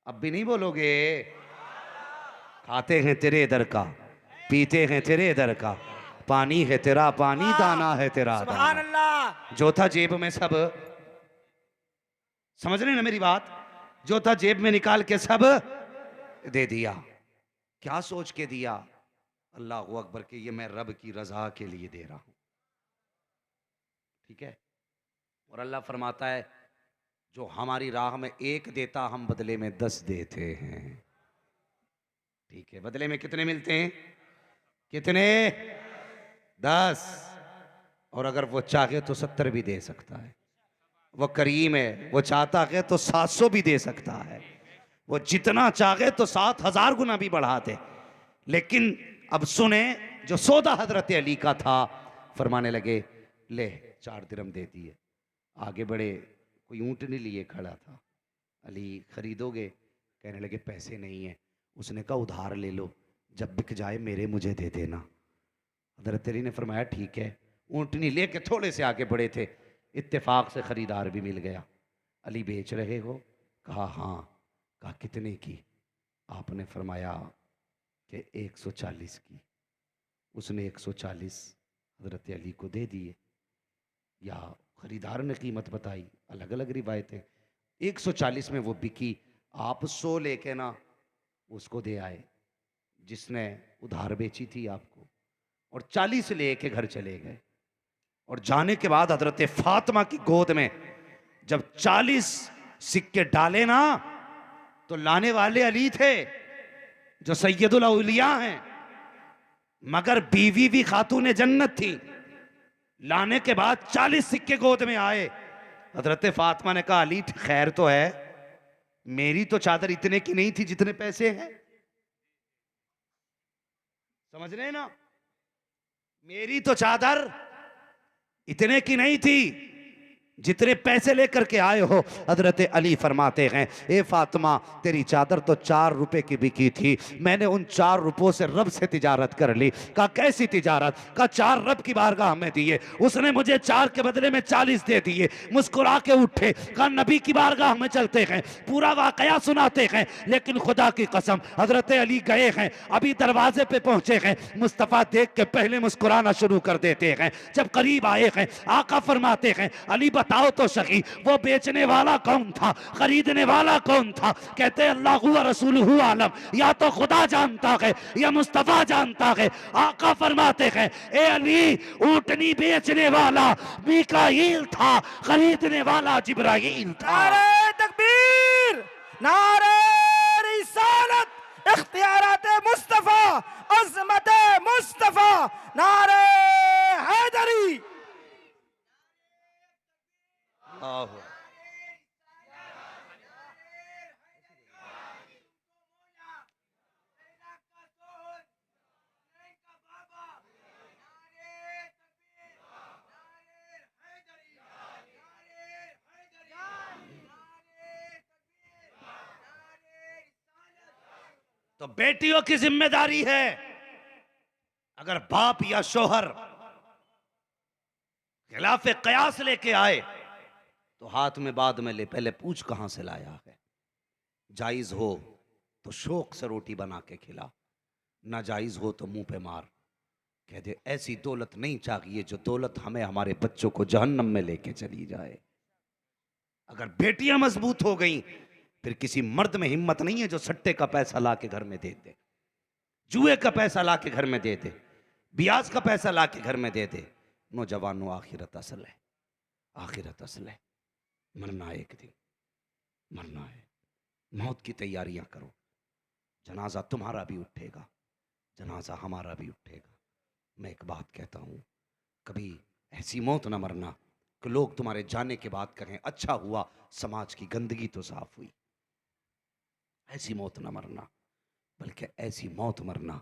अब भी नहीं बोलोगे? खाते हैं तेरे इधर का, पीते हैं तेरे इधर का, पानी है तेरा पानी, दाना है तेरा सुभान दाना, अल्लाह। जो था जेब में सब। समझ रहे ना मेरी बात? जो था जेब में निकाल के सब दे दिया। क्या सोच के दिया? अल्लाह अकबर के, ये मैं रब की रजा के लिए दे रहा हूं। ठीक है? और अल्लाह फरमाता है जो हमारी राह में 1 देता, हम बदले में 10 देते हैं। ठीक है? बदले में कितने मिलते हैं? कितने? 10। और अगर वो चाहे तो 70 भी दे सकता है। वो करीम है, वो चाहता है तो 700 भी दे सकता है। वो जितना चाहे तो 7,000 गुना भी बढ़ा दे। लेकिन अब सुने, जो सौदा हजरत अली का था, फरमाने लगे ले 4 दिरहम दे दिए। आगे बढ़े, कोई ऊँटनी लिए खड़ा था। अली खरीदोगे? कहने लगे पैसे नहीं है। उसने कहा उधार ले लो, जब बिक जाए मेरे मुझे दे देना। हजरत अली ने फरमाया ठीक है। ऊँटनी लेके थोड़े से आगे बढ़े थे, इत्तेफाक से खरीदार भी मिल गया। अली बेच रहे हो? कहा हाँ। कहा कितने की? आपने फरमाया कि 140 की। उसने 140 हजरत अली को दे दिए, या खरीदार ने कीमत बताई, अलग अलग रिवायतें। 140 में वो बिकी। आप 100 लेके ना उसको दे आए जिसने उधार बेची थी आपको, और 40 लेके घर चले गए। और जाने के बाद हजरत फातिमा की गोद में जब 40 सिक्के डाले ना, तो लाने वाले अली थे जो सैयदुल औलिया हैं, मगर बीवी भी खातून जन्नत थी। लाने के बाद 40 सिक्के गोद में आए। हजरत फातिमा ने कहा अली खैर तो है, मेरी तो चादर इतने की नहीं थी जितने पैसे हैं। समझ रहे हैं ना? मेरी तो चादर इतने की नहीं थी जितने पैसे लेकर के आए हो। हजरत अली फरमाते हैं ए फातिमा, तेरी चादर तो 4 रुपए की बिकी थी, मैंने उन 4 रुपयों से रब से तिजारत कर ली। कहा कैसी तिजारत? कहा 4 रब की बारगाह में दिए, उसने मुझे 4 के बदले में 40 दे दिए। मुस्कुरा के उठे, कहा नबी की बारगाह में चलते हैं, पूरा वाकया सुनाते हैं। लेकिन खुदा की कसम, हजरत अली गए हैं, अभी दरवाजे पे पहुंचे हैं, मुस्तफ़ा देख के पहले मुस्कुराना शुरू कर देते हैं। जब करीब आए हैं, आका फरमाते हैं अली बताओ तो सही, वो बेचने वाला कौन था, खरीदने वाला कौन था? कहते अल्लाह हुआ रसूलुहु आलम, या तो खुदा जानता है या मुस्तफा जानता है। आका फरमाते हैं ए अली, ऊँटनी बेचने वाला मीकाईल था, खरीदने वाला जिब्राईल था। नारे तकबीर, नारे रिसालत, इख्तियारात मुस्तफा, अज़मत मुस्तफा, नारे हैदरी। तो बेटियों की जिम्मेदारी है, अगर बाप या शोहर खिलाफ कयास लेके आए तो हाथ में बाद में ले, पहले पूछ कहां से लाया है। जायज हो तो शौक से रोटी बना के खिला, नाजायज हो तो मुंह पे मार, कह दे ऐसी दौलत नहीं चाहिए जो दौलत हमें हमारे बच्चों को जहन्नम में लेके चली जाए। अगर बेटियां मजबूत हो गई, फिर किसी मर्द में हिम्मत नहीं है जो सट्टे का पैसा ला के घर में दे दे, जुए का पैसा ला के घर में दे दे, ब्याज का पैसा ला के घर में दे दे। नौजवानों, आखिरत असल है, आखिरत असल है। मरना एक दिन, मरना है। मौत की तैयारियां करो, जनाजा तुम्हारा भी उठेगा, जनाजा हमारा भी उठेगा। मैं एक बात कहता हूं, कभी ऐसी मौत ना मरना कि लोग तुम्हारे जाने के बाद कहें अच्छा हुआ समाज की गंदगी तो साफ हुई। ऐसी मौत ना मरना, बल्कि ऐसी मौत मरना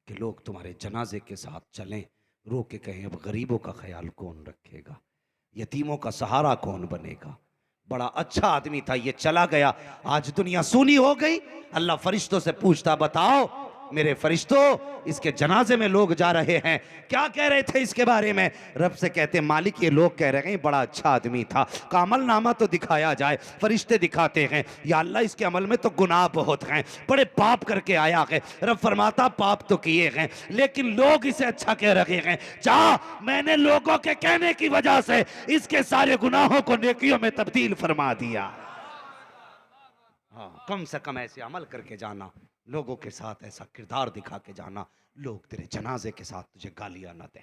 कि लोग तुम्हारे जनाजे के साथ चलें, रो के कहें अब गरीबों का ख्याल कौन रखेगा, यतीमों का सहारा कौन बनेगा। बड़ा अच्छा आदमी था, ये चला गया, आज दुनिया सूनी हो गई। अल्लाह फरिश्तों से पूछता बताओ मेरे फरिश्तों, इसके जनाजे में लोग जा रहे हैं, क्या कह रहे थे इसके बारे में? रब से कहते मालिक ये लोग कह रहे हैं बड़ा अच्छा आदमी था, का अमल नामा तो दिखाया जाए। फरिश्ते दिखाते हैं, या अल्लाह इसके अमल में तो गुनाह बहुत हैं, बड़े पाप करके आया है। रब फरमाता पाप तो किए हैं, लेकिन लोग इसे अच्छा कह रहे हैं, जा मैंने लोगों के कहने की वजह से इसके सारे गुनाहों को नेकियों में तब्दील फरमा दिया। हाँ, कम से कम ऐसे अमल करके जाना, लोगों के साथ ऐसा किरदार दिखा के जाना, लोग तेरे जनाजे के साथ तुझे गालियां ना दें।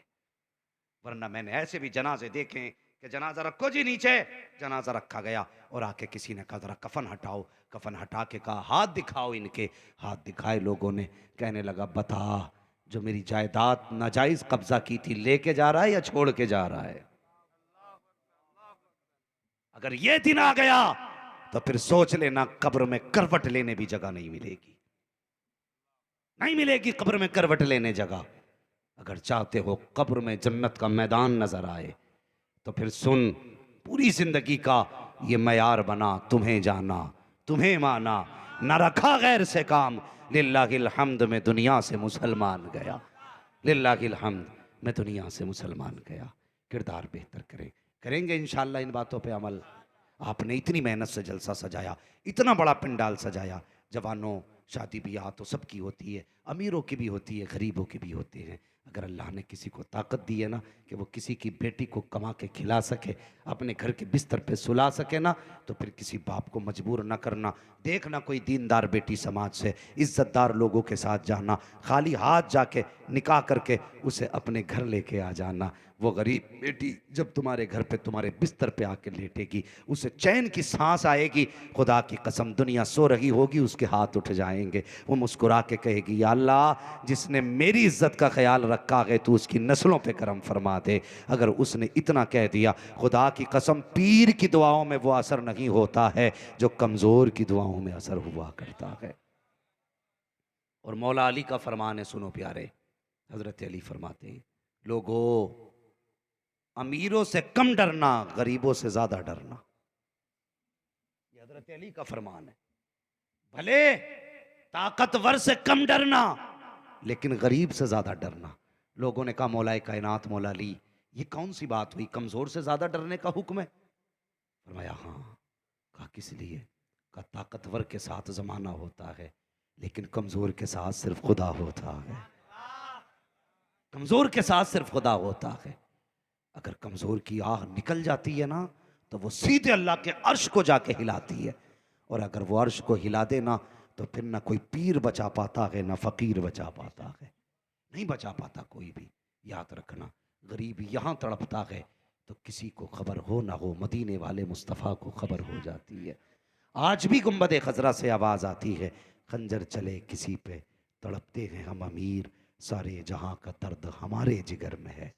वरना मैंने ऐसे भी जनाजे देखे कि जनाजा रखो जी नीचे, जनाजा रखा गया और आके किसी ने कहा जरा कफन हटाओ, कफन हटा के कहा हाथ दिखाओ इनके, हाथ दिखाए लोगों ने, कहने लगा बता जो मेरी जायदाद नाजायज कब्जा की थी लेके जा रहा है या छोड़ के जा रहा है? अगर ये दिन आ गया तो फिर सोच लेना कब्र में करवट लेने भी जगह नहीं मिलेगी, नहीं मिलेगी कब्र में करवट लेने जगह। अगर चाहते हो कब्र में जन्नत का मैदान नजर आए तो फिर सुन, पूरी जिंदगी का ये मयार बना, तुम्हें जाना तुम्हें माना, न रखा गैर से काम, लिल्लाहिल हम्द में दुनिया से मुसलमान गया, लिल्लाहिल हम्द में दुनिया से मुसलमान गया। किरदार बेहतर करें, करेंगे इंशाअल्लाह इन बातों पे अमल। आपने इतनी मेहनत से जलसा सजाया, इतना बड़ा पंडाल सजाया, जवानों शादी ब्याह तो सबकी होती है, अमीरों की भी होती है, गरीबों की भी होती है। अगर अल्लाह ने किसी को ताकत दी है ना कि वो किसी की बेटी को कमा के खिला सके, अपने घर के बिस्तर पे सुला सके ना, तो फिर किसी बाप को मजबूर ना करना। देखना कोई दीनदार बेटी समाज से, इज्जतदार लोगों के साथ जाना, खाली हाथ जाके निकाह करके उसे अपने घर लेके आ जाना। वो गरीब बेटी जब तुम्हारे घर पे तुम्हारे बिस्तर पे आके लेटेगी, उसे चैन की सांस आएगी, खुदा की कसम दुनिया सो रही होगी, उसके हाथ उठ जाएंगे, वो मुस्कुरा के कहेगी, या अल्लाह जिसने मेरी इज्जत का ख्याल रखा है तू उसकी नस्लों पे करम फरमा दे। अगर उसने इतना कह दिया, खुदा की कसम पीर की दुआओं में वो असर नहीं होता है जो कमजोर की दुआओं में असर हुआ करता है। और मौला अली का फरमान है, सुनो प्यारे, हजरत अली फरमाते हैं, लोगों अमीरों से कम डरना, गरीबों से ज्यादा डरना। ये हजरत अली का फरमान है। भले ताकतवर से कम डरना लेकिन गरीब से ज्यादा डरना। लोगों ने कहा मौलाए कायनात मौला अली ये कौन सी बात हुई, कमजोर से ज्यादा डरने का हुक्म है? फरमाया हाँ। कहा किस लिए? कहा ताकतवर के साथ जमाना होता है लेकिन कमजोर के साथ सिर्फ खुदा होता है, कमजोर के साथ सिर्फ खुदा होता है। अगर कमजोर की आह निकल जाती है ना तो वो सीधे अल्लाह के अर्श को जाके हिलाती है, और अगर वो अर्श को हिला दे ना तो फिर ना कोई पीर बचा पाता है ना फकीर बचा पाता है, नहीं बचा पाता कोई भी। याद रखना, गरीब यहाँ तड़पता है तो किसी को खबर हो ना हो, मदीने वाले मुस्तफ़ा को खबर हो जाती है। आज भी गुंबद खजरा से आवाज आती है, खंजर चले किसी पे तड़पते हैं हम अमीर, सारे जहां का दर्द हमारे जिगर में है,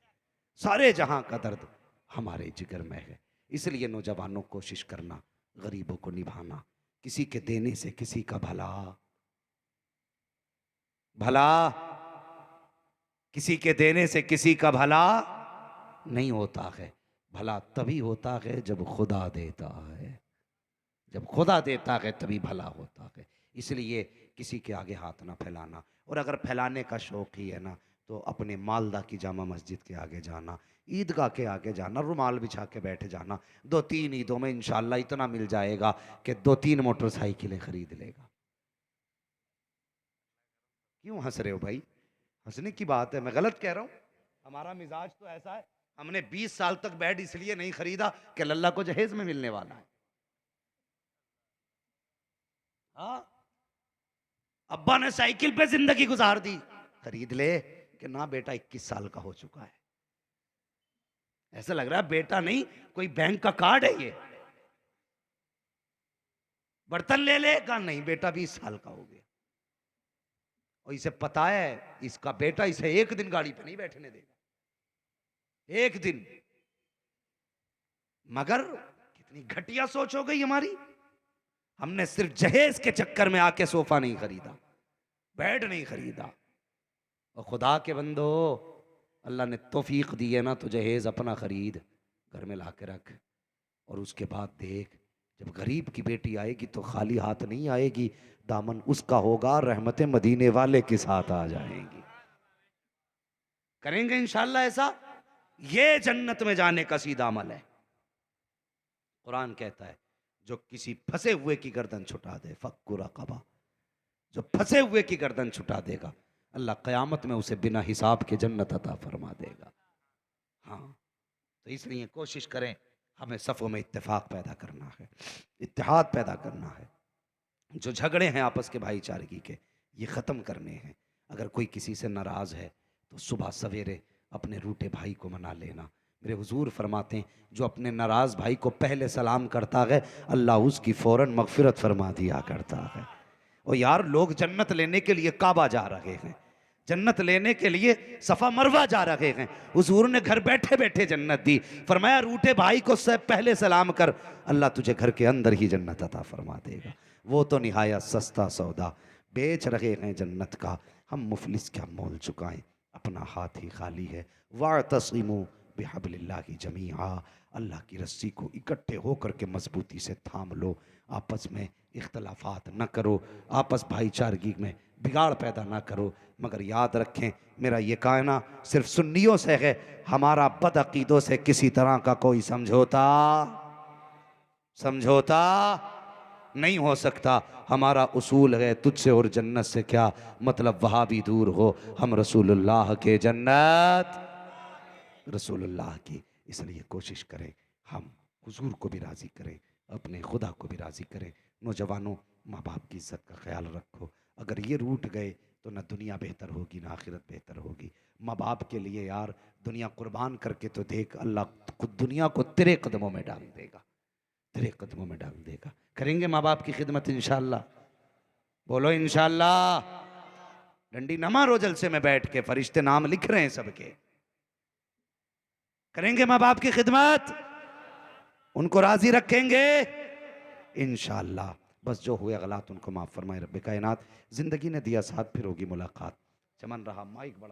सारे जहां का दर्द हमारे जिगर में है। इसलिए नौजवानों कोशिश करना गरीबों को निभाना, किसी के देने से किसी का भला, भला किसी के देने से किसी का भला नहीं होता है। भला तभी होता है जब खुदा देता है, जब खुदा देता है तभी भला होता है। इसलिए किसी के आगे हाथ ना फैलाना, और अगर फैलाने का शौक ही है ना तो अपने मालदा की जामा मस्जिद के आगे जाना, ईदगाह के आगे जाना, रुमाल बिछा के बैठ जाना। 2-3 ईदों में इंशाअल्लाह इतना मिल जाएगा कि 2-3 मोटरसाइकिलें खरीद लेगा। क्यों हंस रहे हो भाई? हंसने की बात है, मैं गलत कह रहा हूं? हमारा मिजाज तो ऐसा है, हमने 20 साल तक बेड इसलिए नहीं खरीदा कि लल्ला को जहेज में मिलने वाला है। हाँ, अब्बा ने साइकिल पे जिंदगी गुजार दी, खरीद ले कि ना बेटा 21 साल का हो चुका है। ऐसा लग रहा है बेटा नहीं कोई बैंक का कार्ड है ये। बर्तन ले ले, कहा नहीं बेटा 20 साल का हो गया, और इसे पता है इसका बेटा इसे एक दिन गाड़ी पे नहीं बैठने देगा, एक दिन। मगर कितनी घटिया सोच हो गई हमारी। हमने सिर्फ जहेज के चक्कर में आके सोफा नहीं खरीदा, बेड नहीं खरीदा। और खुदा के बंदो, अल्लाह ने तौफीक दी है ना तो जहेज अपना खरीद, घर में ला के रख, और उसके बाद देख जब गरीब की बेटी आएगी तो खाली हाथ नहीं आएगी, दामन उसका होगा, रहमतें मदीने वाले के साथ आ जाएंगी। करेंगे इंशाअल्लाह ऐसा, ये जन्नत में जाने का सीधा अमल है। कुरान कहता है जो किसी फंसे हुए की गर्दन छुटा दे, फक्कु रक़बा, जो फंसे हुए की गर्दन छुटा देगा अल्लाह क़यामत में उसे बिना हिसाब के जन्नत अता फरमा देगा। हाँ, तो इसलिए कोशिश करें, हमें सफ़ों में इत्तेफाक पैदा करना है, इत्तेहाद पैदा करना है। जो झगड़े हैं आपस के भाईचारगी के, ये ख़त्म करने हैं। अगर कोई किसी से नाराज़ है तो सुबह सवेरे अपने रूठे भाई को मना लेना। मेरे हुजूर फरमाते हैं जो अपने नाराज़ भाई को पहले सलाम करता है अल्लाह उसकी फ़ौरन मग़फ़िरत फरमा दिया करता है। और यार लोग जन्नत लेने के लिए काबा जा रहे हैं, जन्नत लेने के लिए सफा मरवा जा रहे हैं। हुजूर ने घर बैठे बैठे जन्नत दी। फरमाया रूठे भाई को सब पहले सलाम कर, अल्लाह तुझे घर के अंदर ही जन्नत अता फरमा देगा। वो तो निहायत सस्ता सौदा बेच रहे हैं जन्नत का, हम मुफलिस क्या मोल चुकाएं, अपना हाथ ही खाली है। वातसिमू बिहब्लिल्लाहि जमीआ, अल्लाह की रस्सी को इकट्ठे होकर के मजबूती से थाम लो, आपस में इख्तलाफात न करो, आपस भाईचारगी में बिगाड़ पैदा ना करो। मगर याद रखें, मेरा ये कहना सिर्फ सुन्नियों से है, हमारा बदअकीदों से किसी तरह का कोई समझौता नहीं हो सकता। हमारा उसूल है तुझसे और जन्नत से क्या मतलब, वहाँ भी दूर हो, हम रसूलुल्लाह के जन्नत रसूलुल्लाह की। इसलिए कोशिश करें हम हुजूर को भी राज़ी करें, अपने खुदा को भी राज़ी करें। नौजवानों, माँ बाप की इज्जत का ख्याल रखो। अगर ये रूठ गए तो ना दुनिया बेहतर होगी ना आखिरत बेहतर होगी। माँ बाप के लिए यार दुनिया कुर्बान करके तो देख, अल्लाह खुद दुनिया को तेरे कदमों में डाल देगा, तेरे कदमों में डाल देगा। करेंगे माँ बाप की खिदमत इंशाअल्लाह, बोलो इंशाअल्लाह। डंडी न मारो जलसे में बैठ के, फरिश्ते नाम लिख रहे हैं सबके। करेंगे माँ बाप की खिदमत, उनको राजी रखेंगे इंशाअल्लाह। बस जो हुए गलत उनको माफ फरमाए रब्बे कायनात। जिंदगी ने दिया साथ, फिर होगी मुलाकात। चमन रहा माइक बड़ा।